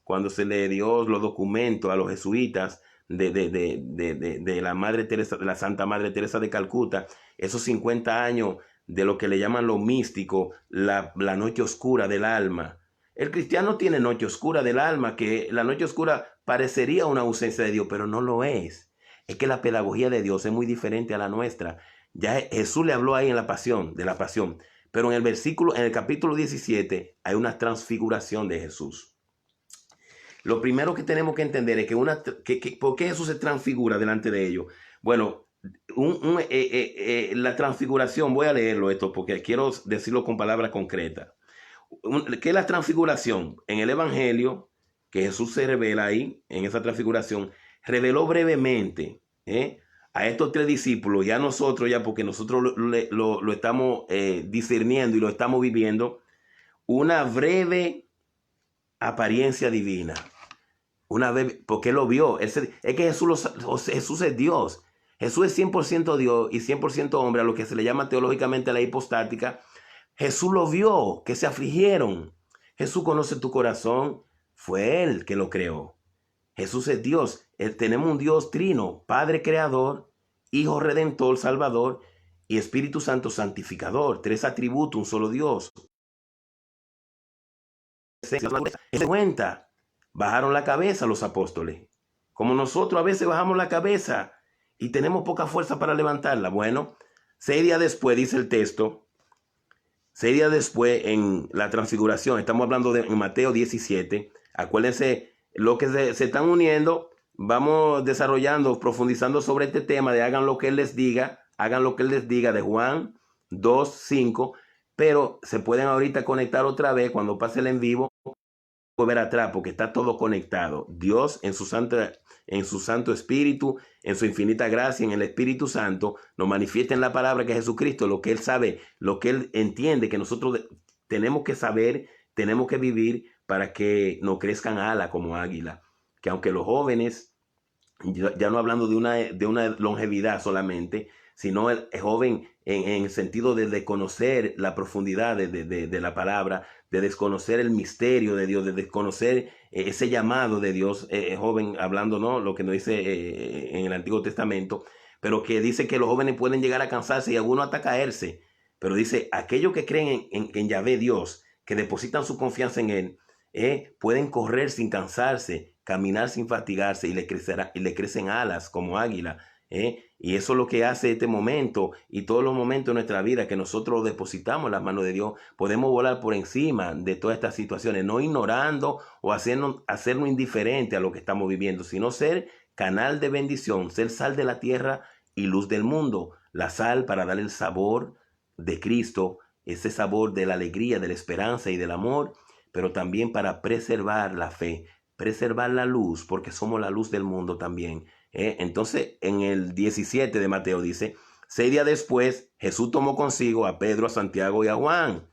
cuando se le dio los documentos a los jesuitas de la Madre Teresa, de la Santa Madre Teresa de Calcuta, esos 50 años de lo que le llaman lo místico, la noche oscura del alma. El cristiano tiene noche oscura del alma, que la noche oscura parecería una ausencia de Dios, pero no lo es. Es que la pedagogía de Dios es muy diferente a la nuestra. Ya Jesús le habló ahí en la pasión, de la pasión, pero en el capítulo 17, hay una transfiguración de Jesús. Lo primero que tenemos que entender es que ¿por qué Jesús se transfigura delante de ellos? Bueno, la transfiguración, voy a leerlo esto porque quiero decirlo con palabras concretas. ¿Qué es la transfiguración? En el Evangelio, que Jesús se revela ahí, en esa transfiguración, reveló brevemente a estos 3 discípulos y a nosotros ya, porque nosotros lo estamos discerniendo y lo estamos viviendo, una breve apariencia divina. Una vez, porque él lo vio. Es que Jesús es Dios. Jesús es 100% Dios y 100% hombre, a lo que se le llama teológicamente la hipostática. Jesús lo vio, que se afligieron. Jesús conoce tu corazón. Fue Él que lo creó. Jesús es Dios. Tenemos un Dios trino, Padre creador, Hijo redentor, Salvador y Espíritu Santo santificador. 3 atributos, un solo Dios. Se cuenta. Bajaron la cabeza los apóstoles. Como nosotros a veces bajamos la cabeza y tenemos poca fuerza para levantarla. Bueno, 6 días después, dice el texto, 6 días después en la transfiguración, estamos hablando en Mateo 17, acuérdense, lo que se están uniendo, vamos desarrollando, profundizando sobre este tema de hagan lo que Él les diga, de Juan 2:5, pero se pueden ahorita conectar otra vez cuando pase el en vivo, ver atrás, porque está todo conectado. Dios en su santo espíritu, en su infinita gracia, en el Espíritu Santo, nos manifiesta en la palabra que es Jesucristo, lo que Él sabe, lo que Él entiende, que nosotros tenemos que saber, tenemos que vivir para que nos crezcan alas como águila. Que aunque los jóvenes, ya no hablando de una longevidad solamente, sino el joven en el sentido de conocer la profundidad de la palabra, de desconocer el misterio de Dios, de desconocer ese llamado de Dios, joven hablando, ¿no? Lo que nos dice en el Antiguo Testamento, pero que dice que los jóvenes pueden llegar a cansarse y algunos hasta caerse, pero dice, aquellos que creen en Yahvé Dios, que depositan su confianza en Él, pueden correr sin cansarse, caminar sin fatigarse y le crecen alas como águila. Y eso es lo que hace este momento y todos los momentos de nuestra vida que nosotros depositamos en las manos de Dios. Podemos volar por encima de todas estas situaciones, no ignorando o hacernos indiferente a lo que estamos viviendo, sino ser canal de bendición, ser sal de la tierra y luz del mundo. La sal para dar el sabor de Cristo, ese sabor de la alegría, de la esperanza y del amor, pero también para preservar la fe, preservar la luz, porque somos la luz del mundo también. Entonces, en el 17 de Mateo dice, 6 días después, Jesús tomó consigo a Pedro, a Santiago y a Juan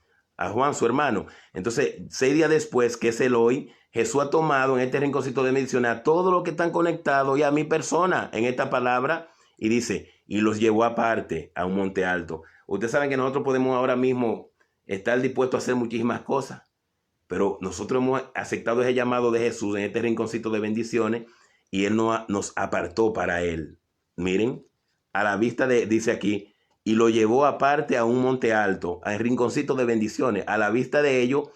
su hermano. Entonces, 6 días después, que es el hoy, Jesús ha tomado en este rinconcito de bendiciones a todos los que están conectados y a mi persona en esta palabra y dice, y los llevó aparte a un monte alto. Ustedes saben que nosotros podemos ahora mismo estar dispuestos a hacer muchísimas cosas, pero nosotros hemos aceptado ese llamado de Jesús en este rinconcito de bendiciones y Él nos apartó para Él. Miren, a la vista de, dice aquí, y lo llevó aparte a un monte alto, al rinconcito de bendiciones. A la vista de ellos,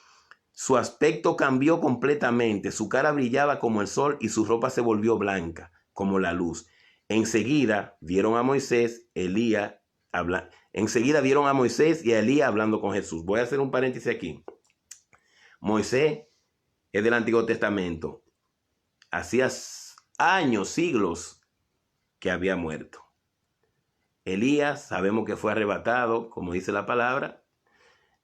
su aspecto cambió completamente. Su cara brillaba como el sol y su ropa se volvió blanca como la luz. Enseguida vieron a Moisés, Enseguida vieron a Moisés y a Elías hablando con Jesús. Voy a hacer un paréntesis aquí. Moisés es del Antiguo Testamento. Hacía años, siglos que había muerto. Elías, sabemos que fue arrebatado, como dice la palabra,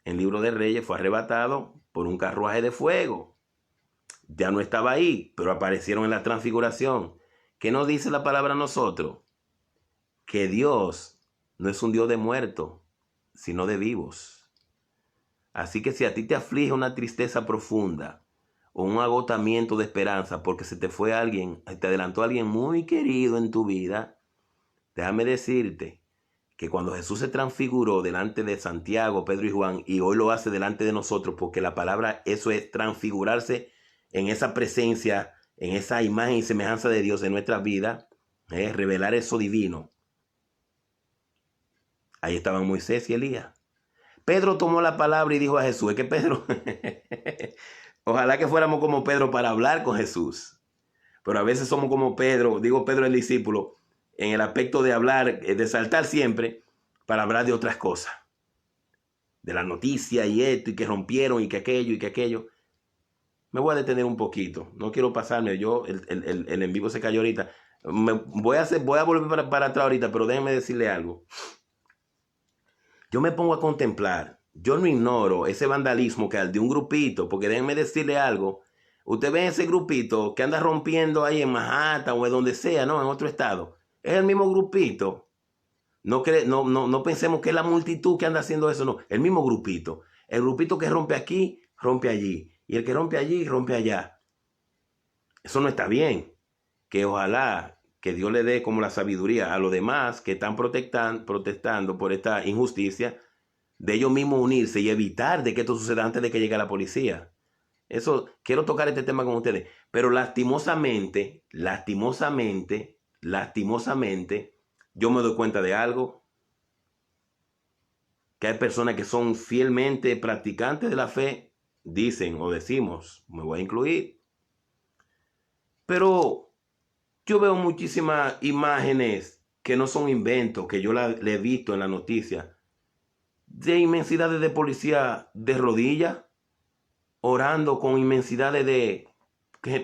en el libro de Reyes, fue arrebatado por un carruaje de fuego. Ya no estaba ahí, pero aparecieron en la transfiguración. ¿Qué nos dice la palabra a nosotros? Que Dios no es un Dios de muertos, sino de vivos. Así que si a ti te aflige una tristeza profunda o un agotamiento de esperanza porque se te fue alguien, te adelantó alguien muy querido en tu vida, déjame decirte que cuando Jesús se transfiguró delante de Santiago, Pedro y Juan, y hoy lo hace delante de nosotros, porque la palabra, eso es transfigurarse en esa presencia, en esa imagen y semejanza de Dios en nuestras vidas, revelar eso divino. Ahí estaban Moisés y Elías. Pedro tomó la palabra y dijo a Jesús, es que Pedro, ojalá que fuéramos como Pedro para hablar con Jesús, pero a veces somos como Pedro, digo Pedro el discípulo, en el aspecto de hablar, de saltar siempre para hablar de otras cosas. De la noticia y esto, y que rompieron, y que aquello, y que aquello. Me voy a detener un poquito. No quiero pasarme. El en vivo se cayó ahorita. Voy a volver para atrás ahorita, pero déjenme decirle algo. Yo me pongo a contemplar. Yo no ignoro ese vandalismo que al de un grupito, porque déjenme decirle algo. Usted ve ese grupito que anda rompiendo ahí en Manhattan o en donde sea, ¿no? En otro estado. Es el mismo grupito. No pensemos que es la multitud que anda haciendo eso, no. El mismo grupito. El grupito que rompe aquí, rompe allí. Y el que rompe allí, rompe allá. Eso no está bien. Que ojalá que Dios le dé como la sabiduría a los demás que están protestando por esta injusticia, de ellos mismos unirse y evitar de que esto suceda antes de que llegue la policía. Eso, quiero tocar este tema con ustedes. Pero lastimosamente, yo me doy cuenta de algo, que hay personas que son fielmente practicantes de la fe, dicen o decimos, me voy a incluir, pero yo veo muchísimas imágenes que no son inventos, que yo le he visto en la noticia, de inmensidades de policía de rodillas, orando con inmensidades de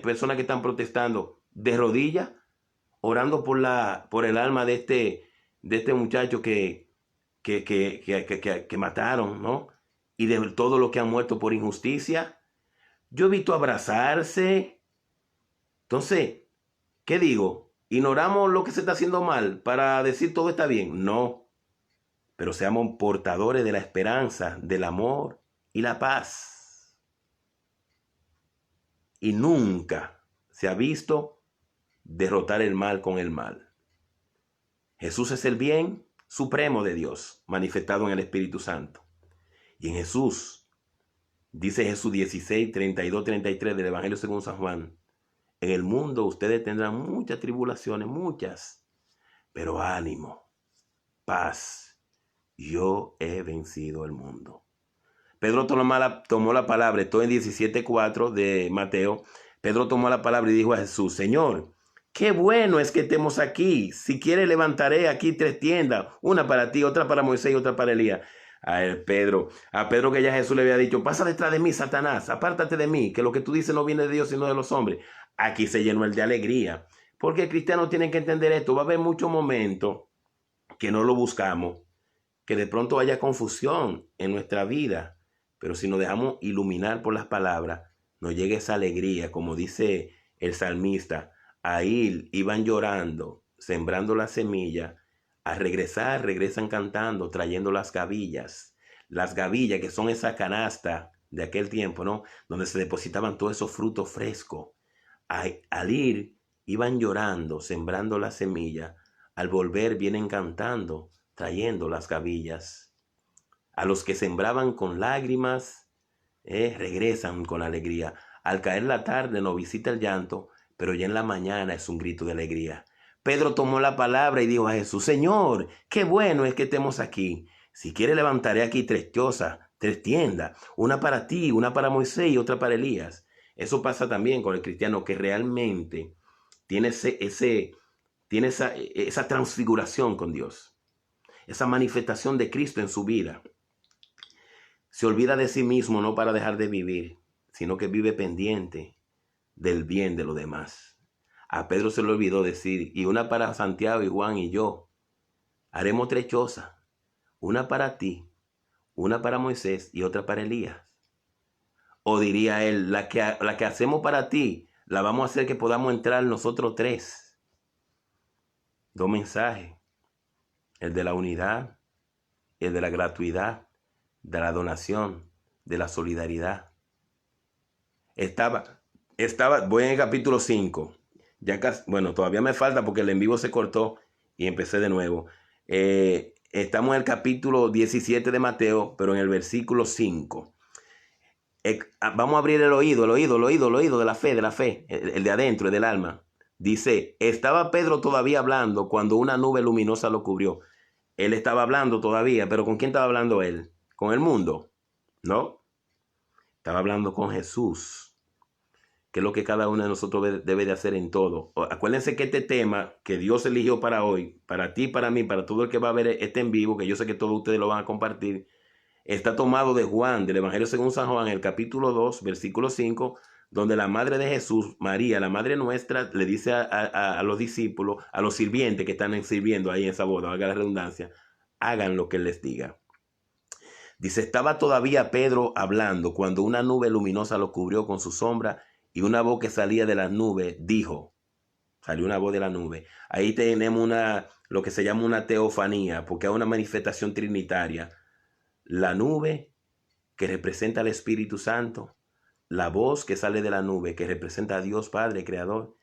personas que están protestando de rodillas, orando por el alma de este muchacho que mataron, ¿no? Y de todos los que han muerto por injusticia. Yo he visto abrazarse. Entonces, ¿qué digo? ¿Ignoramos lo que se está haciendo mal para decir todo está bien? No. Pero seamos portadores de la esperanza, del amor y la paz. Y nunca se ha visto derrotar el mal con el mal. Jesús es el bien supremo de Dios, manifestado en el Espíritu Santo. Y en Jesús, dice Jesús 16, 32, 33 del Evangelio según San Juan, en el mundo ustedes tendrán muchas tribulaciones, muchas, pero ánimo, paz, yo he vencido el mundo. Pedro tomó la palabra, estoy en 17:4 de Mateo. Pedro tomó la palabra y dijo a Jesús, Señor, qué bueno es que estemos aquí. Si quieres levantaré aquí 3 tiendas, una para ti, otra para Moisés y otra para Elías. A Pedro que ya Jesús le había dicho, pasa detrás de mí, Satanás, apártate de mí, que lo que tú dices no viene de Dios sino de los hombres. Aquí se llenó el de alegría, porque el cristiano tiene que entender esto. Va a haber muchos momentos que no lo buscamos, que de pronto haya confusión en nuestra vida, pero si nos dejamos iluminar por las palabras, nos llega esa alegría, como dice el salmista. Ahí iban llorando, sembrando la semilla, Al regresar, regresan cantando, trayendo las gavillas. Las gavillas, que son esa canasta de aquel tiempo, ¿no? Donde se depositaban todos esos frutos frescos. Al ir, iban llorando, sembrando la semilla. Al volver, vienen cantando, trayendo las gavillas. A los que sembraban con lágrimas, regresan con alegría. Al caer la tarde nos visita el llanto, pero ya en la mañana es un grito de alegría. Pedro tomó la palabra y dijo a Jesús: Señor, qué bueno es que estemos aquí. Si quieres levantaré aquí 3 chozas, 3 tiendas, una para ti, una para Moisés y otra para Elías. Eso pasa también con el cristiano que realmente tiene, tiene esa transfiguración con Dios, esa manifestación de Cristo en su vida. Se olvida de sí mismo no para dejar de vivir, sino que vive pendiente del bien de los demás. A Pedro se le olvidó decir: y una para Santiago y Juan y yo. Haremos 3 chozas, una para ti, una para Moisés y otra para Elías. O diría él: la que hacemos para ti, la vamos a hacer que podamos entrar nosotros 3. 2 mensajes: el de la unidad, el de la gratuidad, de la donación, de la solidaridad. Voy en el capítulo 5. Ya casi, bueno, todavía me falta porque el en vivo se cortó y empecé de nuevo. Estamos en el capítulo 17 de Mateo, pero en el versículo 5. Vamos a abrir el oído de la fe, el de adentro, el del alma. Dice: estaba Pedro todavía hablando cuando una nube luminosa lo cubrió. Él estaba hablando todavía, pero ¿con quién estaba hablando él? ¿Con el mundo? No. Estaba hablando con Jesús, que es lo que cada uno de nosotros debe de hacer en todo. Acuérdense que este tema que Dios eligió para hoy, para ti, para mí, para todo el que va a ver este en vivo, que yo sé que todos ustedes lo van a compartir, está tomado de Juan, del Evangelio según San Juan, el capítulo 2, versículo 5, donde la madre de Jesús, María, la madre nuestra, le dice a los discípulos, a los sirvientes que están sirviendo ahí en esa boda, valga la redundancia, hagan lo que él les diga. Dice: estaba todavía Pedro hablando cuando una nube luminosa lo cubrió con su sombra, y una voz que salía de las nubes dijo, salió una voz de la nube. Ahí tenemos lo que se llama una teofanía, porque hay una manifestación trinitaria. La nube, que representa al Espíritu Santo, la voz que sale de la nube, que representa a Dios Padre, Creador,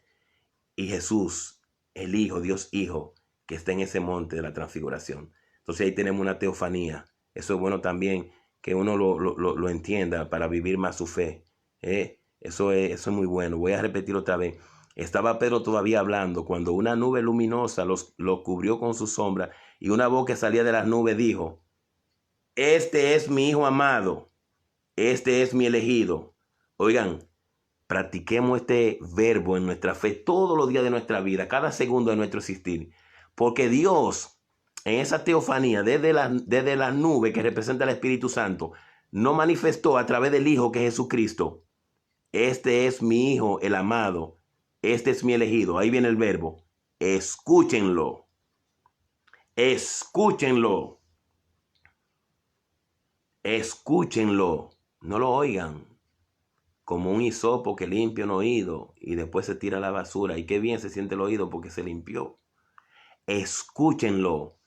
y Jesús, el Hijo, Dios Hijo, que está en ese monte de la transfiguración. Entonces ahí tenemos una teofanía. Eso es bueno también que uno lo entienda para vivir más su fe. Eso es muy bueno. Voy a repetir otra vez. Estaba Pedro todavía hablando cuando una nube luminosa los cubrió con su sombra, y una voz que salía de las nubes dijo: este es mi Hijo amado, este es mi elegido. Oigan, practiquemos este verbo en nuestra fe todos los días de nuestra vida, cada segundo de nuestro existir. Porque Dios, en esa teofanía, desde la nube que representa al Espíritu Santo, no manifestó a través del Hijo, que es Jesucristo: este es mi Hijo, el amado, este es mi elegido. Ahí viene el verbo. Escúchenlo. Escúchenlo. Escúchenlo. No lo oigan como un hisopo que limpia un oído y después se tira a la basura. Y qué bien se siente el oído porque se limpió. Escúchenlo.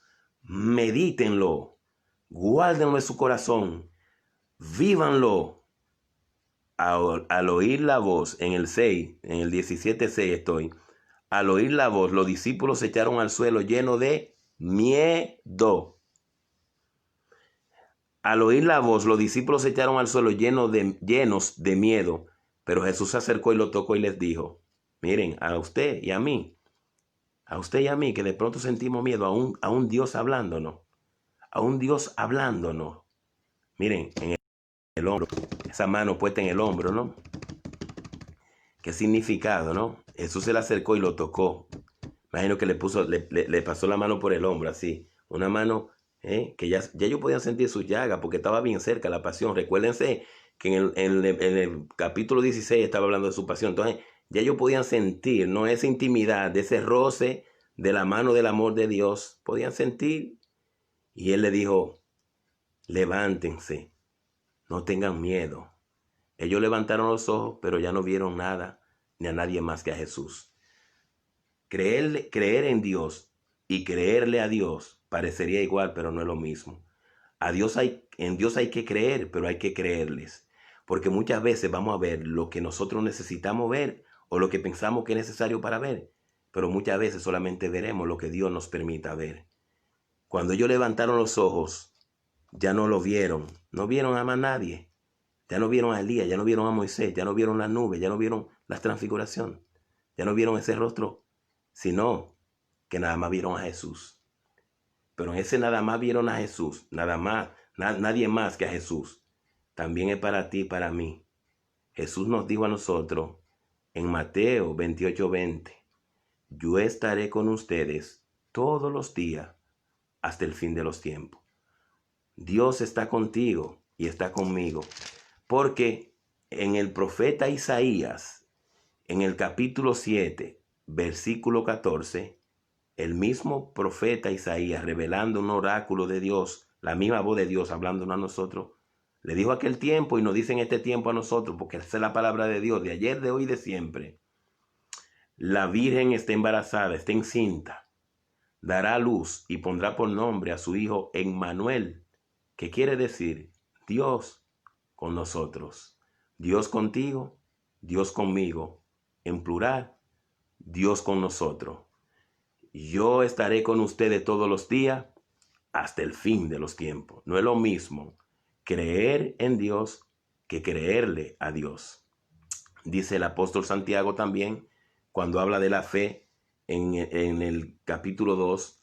Medítenlo. Guárdenlo en su corazón. Vívanlo. Al oír la voz, en el 6, en el 17:6 estoy. Al oír la voz, los discípulos se echaron al suelo llenos de miedo. Al oír la voz, los discípulos se echaron al suelo llenos de miedo. Pero Jesús se acercó y lo tocó y les dijo: miren, a usted y a mí, que de pronto sentimos miedo a un Dios hablándonos, Miren, en el hombro, esa mano puesta en el hombro, ¿no? ¿Qué significado, no? Jesús se le acercó y lo tocó. Imagino que le pasó la mano por el hombro, así. Una mano que ya ellos podían sentir su llaga porque estaba bien cerca la pasión. Recuérdense que en el capítulo 16 estaba hablando de su pasión. Entonces, ya ellos podían sentir, ¿no? Esa intimidad, de ese roce de la mano del amor de Dios. Podían sentir. Y él le dijo: levántense, no tengan miedo. Ellos levantaron los ojos, pero ya no vieron nada ni a nadie más que a Jesús. Creer en Dios y creerle a Dios parecería igual, pero no es lo mismo. En Dios hay que creer, pero hay que creerles. Porque muchas veces vamos a ver lo que nosotros necesitamos ver o lo que pensamos que es necesario para ver. Pero muchas veces solamente veremos lo que Dios nos permita ver. Cuando ellos levantaron los ojos, ya no lo vieron. No vieron a más nadie. Ya no vieron a Elías, ya no vieron a Moisés, ya no vieron las nubes, ya no vieron la transfiguración. Ya no vieron ese rostro, sino que nada más vieron a Jesús. Pero en ese nada más vieron a Jesús, nada más, nadie más que a Jesús. También es para ti y para mí. Jesús nos dijo a nosotros en Mateo 28:20, yo estaré con ustedes todos los días hasta el fin de los tiempos. Dios está contigo y está conmigo. Porque en el profeta Isaías, en el capítulo 7, versículo 14, el mismo profeta Isaías, revelando un oráculo de Dios, la misma voz de Dios hablándonos a nosotros, le dijo aquel tiempo y nos dice en este tiempo a nosotros, porque esa es la palabra de Dios, de ayer, de hoy y de siempre. La Virgen está embarazada, está encinta, dará a luz y pondrá por nombre a su hijo Emmanuel, que quiere decir Dios con nosotros. Dios contigo, Dios conmigo, en plural, Dios con nosotros. Yo estaré con ustedes todos los días hasta el fin de los tiempos. No es lo mismo creer en Dios que creerle a Dios. Dice el apóstol Santiago también, cuando habla de la fe, en el capítulo 2,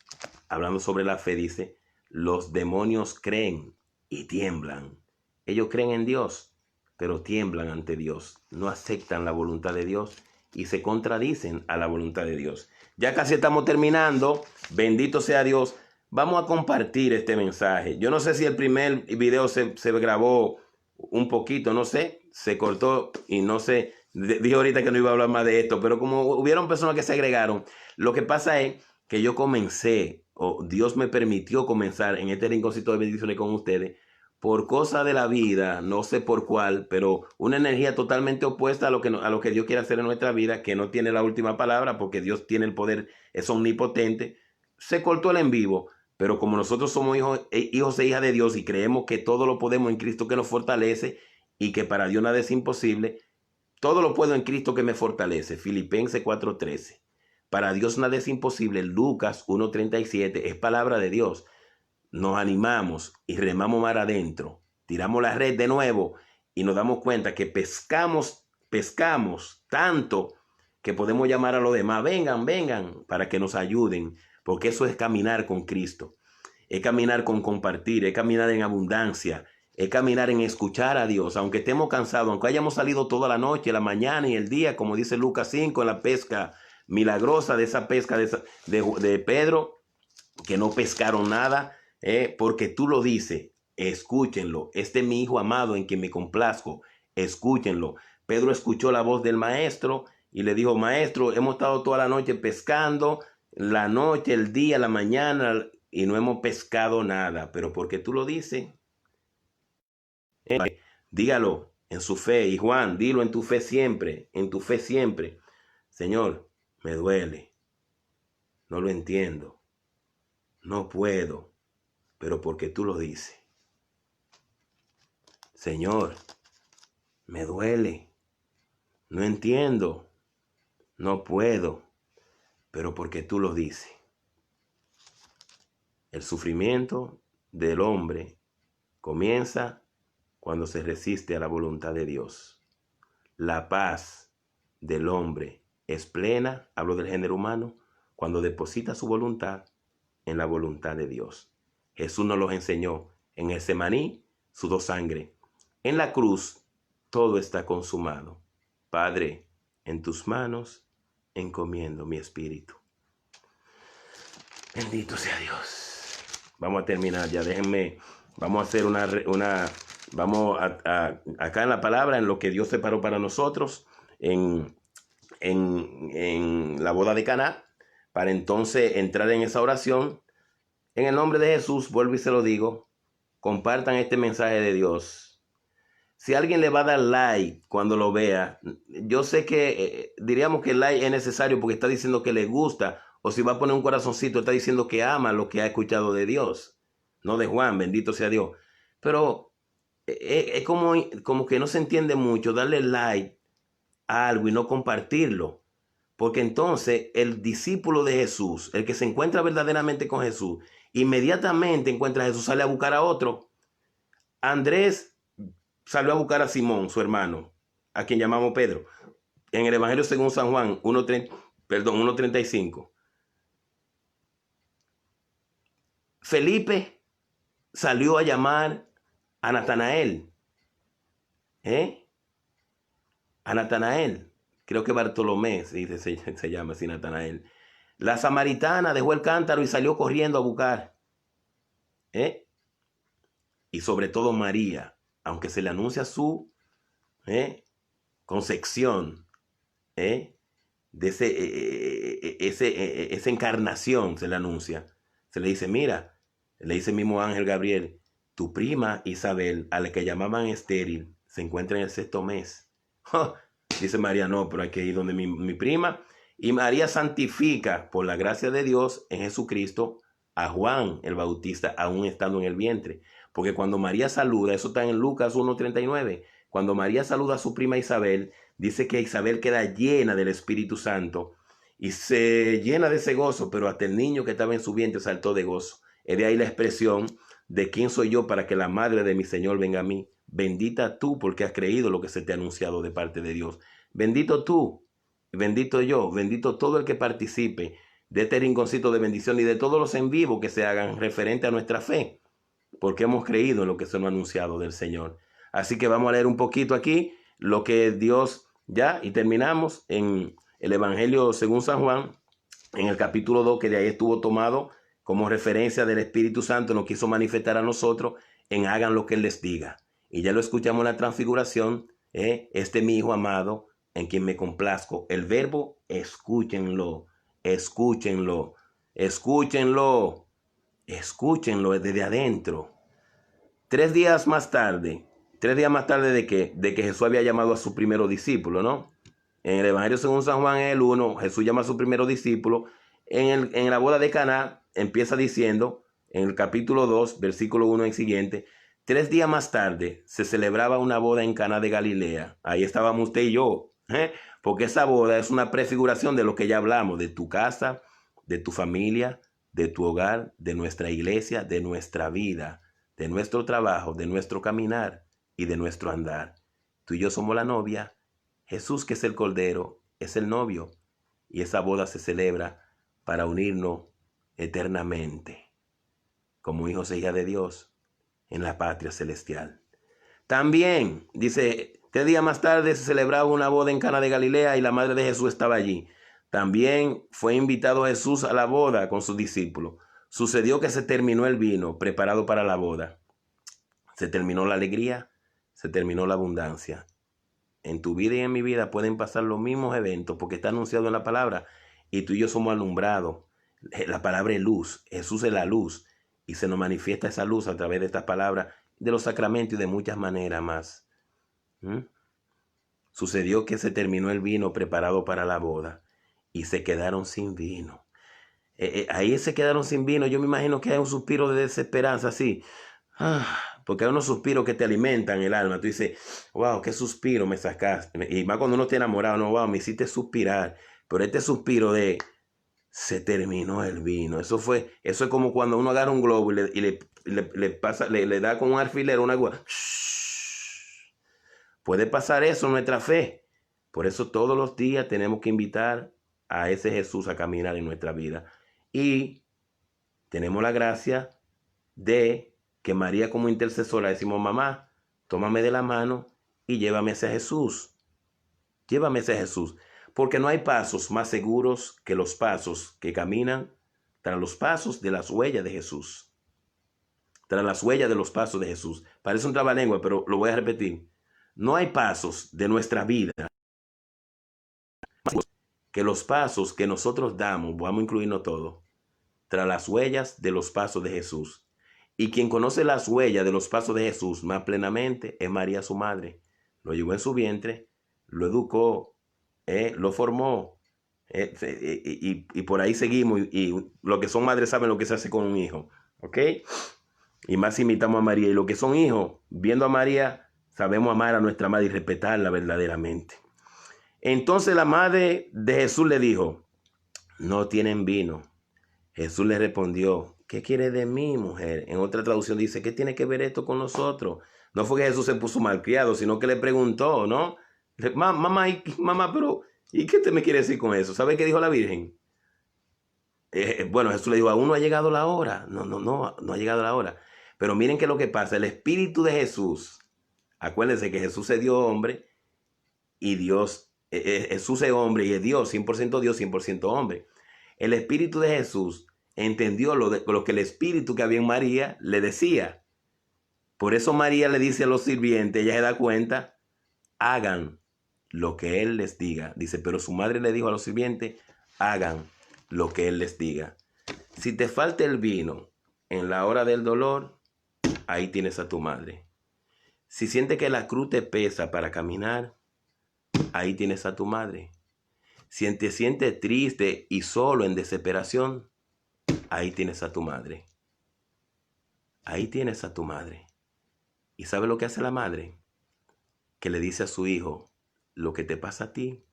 hablando sobre la fe, dice, los demonios creen y tiemblan. Ellos creen en Dios, pero tiemblan ante Dios. No aceptan la voluntad de Dios y se contradicen a la voluntad de Dios. Ya casi estamos terminando. Bendito sea Dios. Vamos a compartir este mensaje. Yo no sé si el primer video se grabó un poquito, no sé, se cortó y no sé. Dije ahorita que no iba a hablar más de esto, pero como hubieron personas que se agregaron, lo que pasa es que yo comencé, o Dios me permitió comenzar en este rinconcito de bendiciones con ustedes, por cosa de la vida, no sé por cuál, pero una energía totalmente opuesta a lo que Dios quiere hacer en nuestra vida, que no tiene la última palabra, porque Dios tiene el poder, es omnipotente. Se cortó el en vivo, pero como nosotros somos hijos e hijas de Dios y creemos que todo lo podemos en Cristo que nos fortalece y que para Dios nada es imposible, todo lo puedo en Cristo que me fortalece. Filipenses 4:13. Para Dios nada es imposible. Lucas 1:37 es palabra de Dios. Nos animamos y remamos mar adentro, tiramos la red de nuevo y nos damos cuenta que pescamos tanto que podemos llamar a los demás, vengan para que nos ayuden, porque eso es caminar con Cristo, es caminar con compartir, es caminar en abundancia, es caminar en escuchar a Dios, aunque estemos cansados, aunque hayamos salido toda la noche, la mañana y el día, como dice Lucas 5, en la pesca milagrosa de esa pesca de Pedro, que no pescaron nada. Porque tú lo dices, escúchenlo. Este es mi hijo amado en quien me complazco, escúchenlo. Pedro escuchó la voz del maestro y le dijo, maestro, hemos estado toda la noche pescando, la noche, el día, la mañana, y no hemos pescado nada. Pero porque tú lo dices, dígalo en su fe. Y Juan, dilo en tu fe siempre, en tu fe siempre. Señor, me duele, no lo entiendo, no puedo, pero porque tú lo dices. Señor, me duele, no entiendo, no puedo, pero porque tú lo dices. El sufrimiento del hombre comienza cuando se resiste a la voluntad de Dios. La paz del hombre es plena, hablo del género humano, cuando deposita su voluntad en la voluntad de Dios. Jesús nos los enseñó. En el Getsemaní sudó sangre. En la cruz todo está consumado. Padre, en tus manos encomiendo mi espíritu. Bendito sea Dios. Vamos a terminar ya. Déjenme, vamos a hacer vamos acá en la palabra, en lo que Dios separó para nosotros, en la boda de Caná, para entonces entrar en esa oración. En el nombre de Jesús, vuelvo y se lo digo, compartan este mensaje de Dios. Si alguien le va a dar like cuando lo vea, yo sé que diríamos que el like es necesario porque está diciendo que le gusta o si va a poner un corazoncito, está diciendo que ama lo que ha escuchado de Dios, no de Juan, bendito sea Dios. Pero es como que no se entiende mucho darle like a algo y no compartirlo. Porque entonces el discípulo de Jesús, el que se encuentra verdaderamente con Jesús, inmediatamente encuentra a Jesús, sale a buscar a otro. Andrés salió a buscar a Simón, su hermano, a quien llamamos Pedro. En el Evangelio según San Juan 1:35. Felipe salió a llamar a Natanael. A Natanael. Creo que Bartolomé se llama así, Natanael. La samaritana dejó el cántaro y salió corriendo a buscar. Y sobre todo María, aunque se le anuncia su concepción, de esa encarnación se le anuncia. Se le dice, mira, le dice el mismo ángel Gabriel, tu prima Isabel, a la que llamaban estéril, se encuentra en el 6º mes. Dice María, no, pero hay que ir donde mi prima. Y María santifica por la gracia de Dios en Jesucristo a Juan el Bautista, aún estando en el vientre. Porque cuando María saluda, eso está en Lucas 1:39, cuando María saluda a su prima Isabel, dice que Isabel queda llena del Espíritu Santo y se llena de ese gozo, pero hasta el niño que estaba en su vientre saltó de gozo. Es de ahí la expresión de quién soy yo para que la madre de mi Señor venga a mí. Bendita tú porque has creído lo que se te ha anunciado de parte de Dios. Bendito tú, bendito yo, bendito todo el que participe de este rinconcito de bendición y de todos los en vivo que se hagan referente a nuestra fe, porque hemos creído en lo que se nos ha anunciado del Señor. Así que vamos a leer un poquito aquí lo que Dios ya, y terminamos en el Evangelio según San Juan, en el capítulo 2, que de ahí estuvo tomado como referencia del Espíritu Santo, nos quiso manifestar a nosotros en hagan lo que Él les diga. Y ya lo escuchamos en la transfiguración, este mi Hijo amado, en quien me complazco. El verbo, escúchenlo, escúchenlo, escúchenlo, escúchenlo desde adentro. 3 días más tarde de que Jesús había llamado a su primero discípulo, ¿no? En el Evangelio según San Juan, en el 1, Jesús llama a su primero discípulo. En la boda de Caná empieza diciendo, en el capítulo 2, versículo 1 en siguiente, 3 días más tarde se celebraba una boda en Caná de Galilea. Ahí estábamos usted y yo, porque esa boda es una prefiguración de lo que ya hablamos, de tu casa, de tu familia, de tu hogar, de nuestra iglesia, de nuestra vida, de nuestro trabajo, de nuestro caminar y de nuestro andar. Tú y yo somos la novia. Jesús, que es el Cordero, es el novio. Y esa boda se celebra para unirnos eternamente como hijos e hijas de Dios en la patria celestial. También, dice, 3 días más tarde se celebraba una boda en Cana de Galilea y la madre de Jesús estaba allí. También fue invitado Jesús a la boda con sus discípulos. Sucedió que se terminó el vino preparado para la boda. Se terminó la alegría, se terminó la abundancia. En tu vida y en mi vida pueden pasar los mismos eventos porque está anunciado en la palabra y tú y yo somos alumbrados. La palabra es luz, Jesús es la luz y se nos manifiesta esa luz a través de estas palabras, de los sacramentos y de muchas maneras más. Sucedió que se terminó el vino preparado para la boda y se quedaron sin vino. Ahí se quedaron sin vino. Yo me imagino que hay un suspiro de desesperanza así. Porque hay unos suspiros que te alimentan el alma. Tú dices, wow, qué suspiro me sacaste. Y más cuando uno está enamorado, no, wow, me hiciste suspirar. Pero este suspiro de se terminó el vino. Eso es como cuando uno agarra un globo y le da con un alfiler una agua. Puede pasar eso en nuestra fe. Por eso todos los días tenemos que invitar a ese Jesús a caminar en nuestra vida. Y tenemos la gracia de que María como intercesora decimos, mamá, tómame de la mano y llévame hacia Jesús. Llévame hacia Jesús. Porque no hay pasos más seguros que los pasos que caminan tras los pasos de las huellas de Jesús. Tras las huellas de los pasos de Jesús. Parece un trabalengua, pero lo voy a repetir. No hay pasos de nuestra vida que los pasos que nosotros damos, vamos a incluirnos todos, tras las huellas de los pasos de Jesús. Y quien conoce las huellas de los pasos de Jesús más plenamente es María, su madre. Lo llevó en su vientre, lo educó, lo formó Y por ahí seguimos. Y los que son madres saben lo que se hace con un hijo. ¿Ok? Y más imitamos a María. Y los que son hijos, viendo a María, sabemos amar a nuestra madre y respetarla verdaderamente. Entonces la madre de Jesús le dijo, no tienen vino. Jesús le respondió, ¿qué quiere de mí, mujer? En otra traducción dice, ¿qué tiene que ver esto con nosotros? No fue que Jesús se puso malcriado, sino que le preguntó, ¿no? Mamá, pero ¿y qué te me quiere decir con eso? ¿Sabe qué dijo la Virgen? Bueno, Jesús le dijo, aún no ha llegado la hora. No ha llegado la hora. Pero miren qué es lo que pasa. El Espíritu de Jesús, acuérdense que Jesús se dio hombre y Dios, Jesús es hombre y es Dios, 100% Dios, 100% hombre. El Espíritu de Jesús entendió lo que el Espíritu que había en María le decía. Por eso María le dice a los sirvientes, ella se da cuenta, hagan lo que Él les diga. Dice, pero su madre le dijo a los sirvientes, hagan lo que Él les diga. Si te falta el vino en la hora del dolor, ahí tienes a tu madre. Si sientes que la cruz te pesa para caminar, ahí tienes a tu madre. Si te sientes triste y solo en desesperación, ahí tienes a tu madre. Ahí tienes a tu madre. ¿Y sabe lo que hace la madre? Que le dice a su hijo, lo que te pasa a ti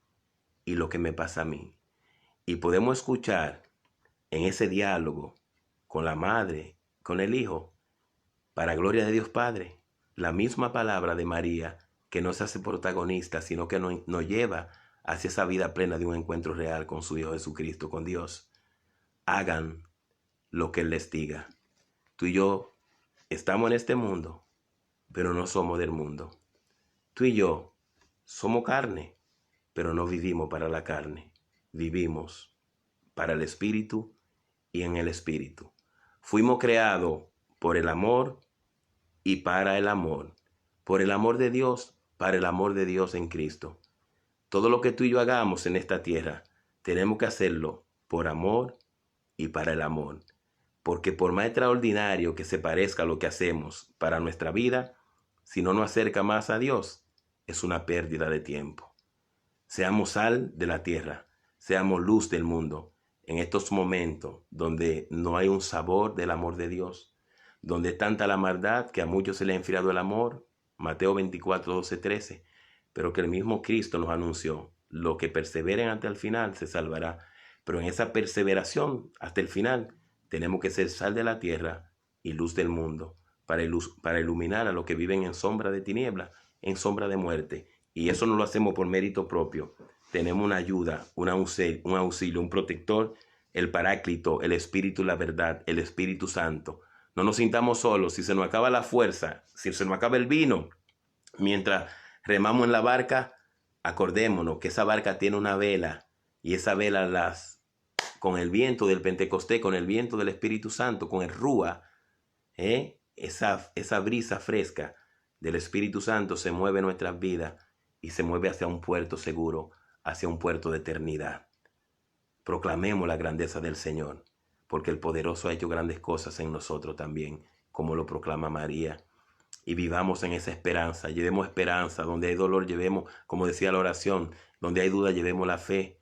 y lo que me pasa a mí. Y podemos escuchar en ese diálogo con la madre, con el hijo, para gloria de Dios Padre, la misma palabra de María que no se hace protagonista, sino que nos lleva hacia esa vida plena de un encuentro real con su Hijo Jesucristo, con Dios. Hagan lo que Él les diga. Tú y yo estamos en este mundo, pero no somos del mundo. Tú y yo somos carne, pero no vivimos para la carne. Vivimos para el Espíritu y en el Espíritu. Fuimos creados por el amor y para el amor. Por el amor de Dios, para el amor de Dios en Cristo. Todo lo que tú y yo hagamos en esta tierra, tenemos que hacerlo por amor y para el amor. Porque por más extraordinario que se parezca lo que hacemos para nuestra vida, si no nos acerca más a Dios, es una pérdida de tiempo. Seamos sal de la tierra, seamos luz del mundo. En estos momentos donde no hay un sabor del amor de Dios, donde es tanta la maldad que a muchos se les ha enfriado el amor, Mateo 24, 12, 13, pero que el mismo Cristo nos anunció, lo que perseveren hasta el final se salvará. Pero en esa perseveración hasta el final, tenemos que ser sal de la tierra y luz del mundo, para iluminar a los que viven en sombra de tiniebla, en sombra de muerte. Y eso no lo hacemos por mérito propio. Tenemos una ayuda, un auxilio, un protector, el Paráclito, el Espíritu, la verdad, el Espíritu Santo. No nos sintamos solos. Si se nos acaba la fuerza, si se nos acaba el vino, mientras remamos en la barca, acordémonos que esa barca tiene una vela y esa vela con el viento del Pentecostés, con el viento del Espíritu Santo, con el Rúa, esa brisa fresca del Espíritu Santo se mueve en nuestras vidas y se mueve hacia un puerto seguro, hacia un puerto de eternidad. Proclamemos la grandeza del Señor, porque el poderoso ha hecho grandes cosas en nosotros también, como lo proclama María. Y vivamos en esa esperanza, llevemos esperanza, donde hay dolor llevemos, como decía la oración, donde hay duda llevemos la fe,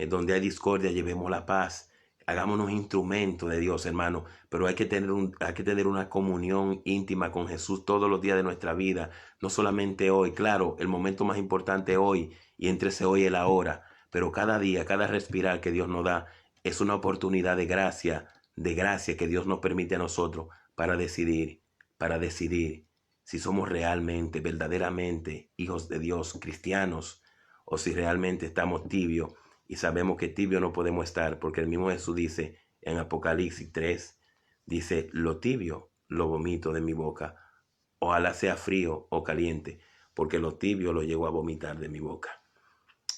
donde hay discordia llevemos la paz. Hagámonos instrumentos de Dios, hermano, pero hay que tener una comunión íntima con Jesús todos los días de nuestra vida, no solamente hoy. Claro, el momento más importante hoy, y entre ese hoy y el ahora, pero cada día, cada respirar que Dios nos da, es una oportunidad de gracia que Dios nos permite a nosotros para decidir si somos realmente, verdaderamente hijos de Dios, cristianos, o si realmente estamos tibios. Y sabemos que tibio no podemos estar, porque el mismo Jesús dice en Apocalipsis 3, dice, lo tibio lo vomito de mi boca. Ojalá sea frío o caliente, porque lo tibio lo llevo a vomitar de mi boca.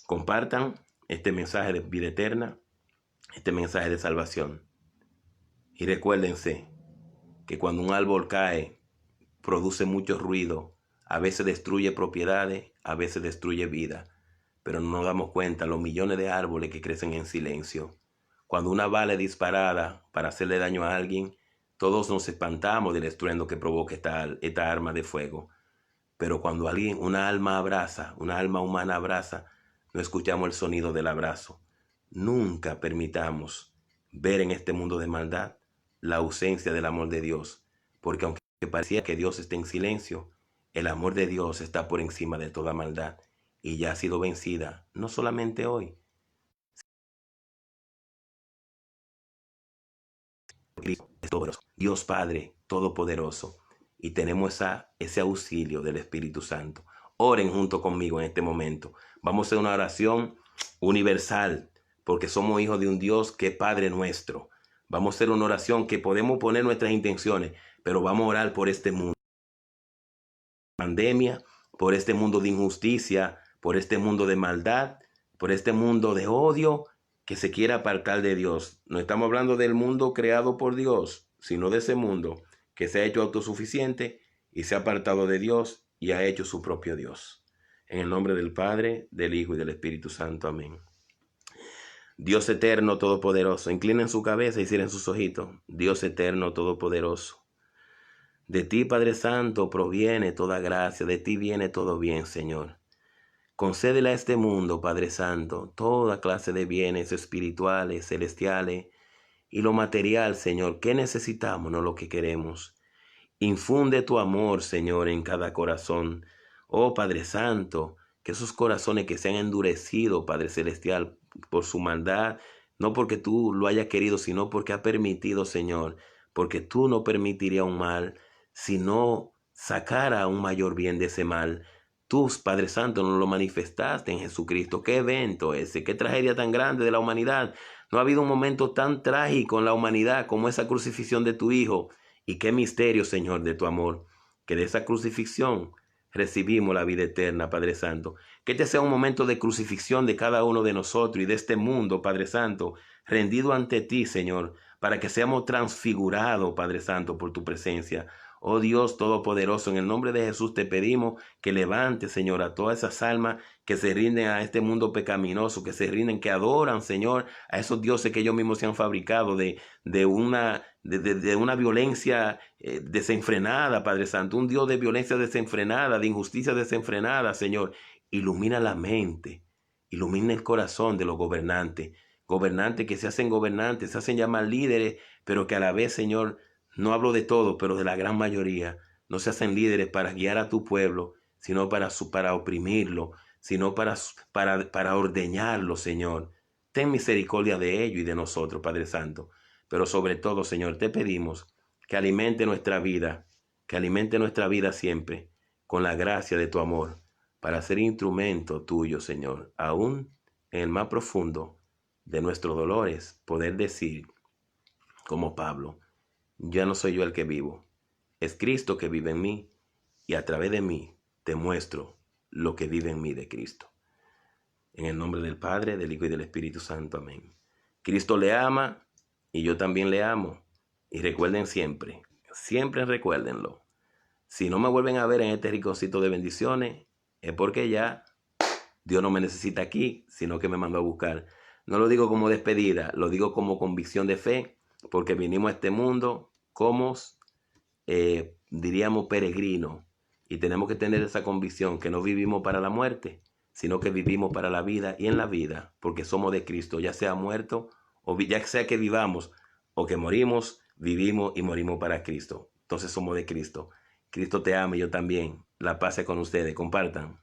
Compartan este mensaje de vida eterna, este mensaje de salvación. Y recuérdense que cuando un árbol cae, produce mucho ruido, a veces destruye propiedades, a veces destruye vida. Pero no nos damos cuenta los millones de árboles que crecen en silencio. Cuando una bala es disparada para hacerle daño a alguien, todos nos espantamos del estruendo que provoca esta arma de fuego. Pero cuando una alma humana abraza, no escuchamos el sonido del abrazo. nunca permitamos ver en este mundo de maldad la ausencia del amor de Dios, porque aunque parecía que Dios esté en silencio, el amor de Dios está por encima de toda maldad y ya ha sido vencida, no solamente hoy. Cristo es todopoderoso, Dios Padre Todopoderoso, y tenemos ese auxilio del Espíritu Santo. Oren junto conmigo en este momento. Vamos a hacer una oración universal, porque somos hijos de un Dios que es Padre nuestro. Vamos a hacer una oración que podemos poner nuestras intenciones, pero vamos a orar por este mundo. Pandemia, por este mundo de injusticia, por este mundo de maldad, por este mundo de odio que se quiere apartar de Dios. No estamos hablando del mundo creado por Dios, sino de ese mundo que se ha hecho autosuficiente y se ha apartado de Dios y ha hecho su propio Dios. En el nombre del Padre, del Hijo y del Espíritu Santo. Amén. Dios eterno, todopoderoso, inclinen su cabeza y cierren sus ojitos. Dios eterno, todopoderoso. De ti, Padre Santo, proviene toda gracia, de ti viene todo bien, Señor. Concédele a este mundo, Padre Santo, toda clase de bienes espirituales, celestiales y lo material, Señor, que necesitamos, no lo que queremos. Infunde tu amor, Señor, en cada corazón. Oh Padre Santo, que esos corazones que se han endurecido, Padre Celestial, por su maldad, no porque tú lo hayas querido, sino porque ha permitido, Señor, porque tú no permitirías un mal, sino sacara un mayor bien de ese mal. Tú, Padre Santo, nos lo manifestaste en Jesucristo. ¿Qué evento ese? ¿Qué tragedia tan grande de la humanidad? No ha habido un momento tan trágico en la humanidad como esa crucifixión de tu Hijo. Y qué misterio, Señor, de tu amor, que de esa crucifixión recibimos la vida eterna, Padre Santo. Que este sea un momento de crucifixión de cada uno de nosotros y de este mundo, Padre Santo, rendido ante ti, Señor, para que seamos transfigurados, Padre Santo, por tu presencia. Oh Dios Todopoderoso, en el nombre de Jesús te pedimos que levante, Señor, a todas esas almas que se rinden a este mundo pecaminoso, que se rinden, que adoran, Señor, a esos dioses que ellos mismos se han fabricado de una violencia desenfrenada, Padre Santo, un Dios de violencia desenfrenada, de injusticia desenfrenada, Señor. Ilumina la mente, ilumina el corazón de los gobernantes que se hacen gobernantes, se hacen llamar líderes, pero que a la vez, Señor, no hablo de todo, pero de la gran mayoría, no se hacen líderes para guiar a tu pueblo, sino para oprimirlo, sino para ordeñarlo, Señor. Ten misericordia de ellos y de nosotros, Padre Santo. Pero sobre todo, Señor, te pedimos que alimente nuestra vida siempre con la gracia de tu amor, para ser instrumento tuyo, Señor, aún en el más profundo de nuestros dolores, poder decir, como Pablo, ya no soy yo el que vivo, es Cristo que vive en mí, y a través de mí te muestro lo que vive en mí de Cristo. En el nombre del Padre, del Hijo y del Espíritu Santo. Amén. Cristo le ama y yo también le amo. Y recuerden siempre, siempre recuérdenlo. Si no me vuelven a ver en este rinconcito de bendiciones, es porque ya Dios no me necesita aquí, sino que me mandó a buscar. No lo digo como despedida, lo digo como convicción de fe, porque vinimos a este mundo como, diríamos, peregrinos. Y tenemos que tener esa convicción que no vivimos para la muerte, sino que vivimos para la vida y en la vida, porque somos de Cristo, ya sea muerto o ya sea que vivamos o que morimos, vivimos y morimos para Cristo. Entonces somos de Cristo. Cristo te ama y yo también. La paz sea con ustedes. Compartan.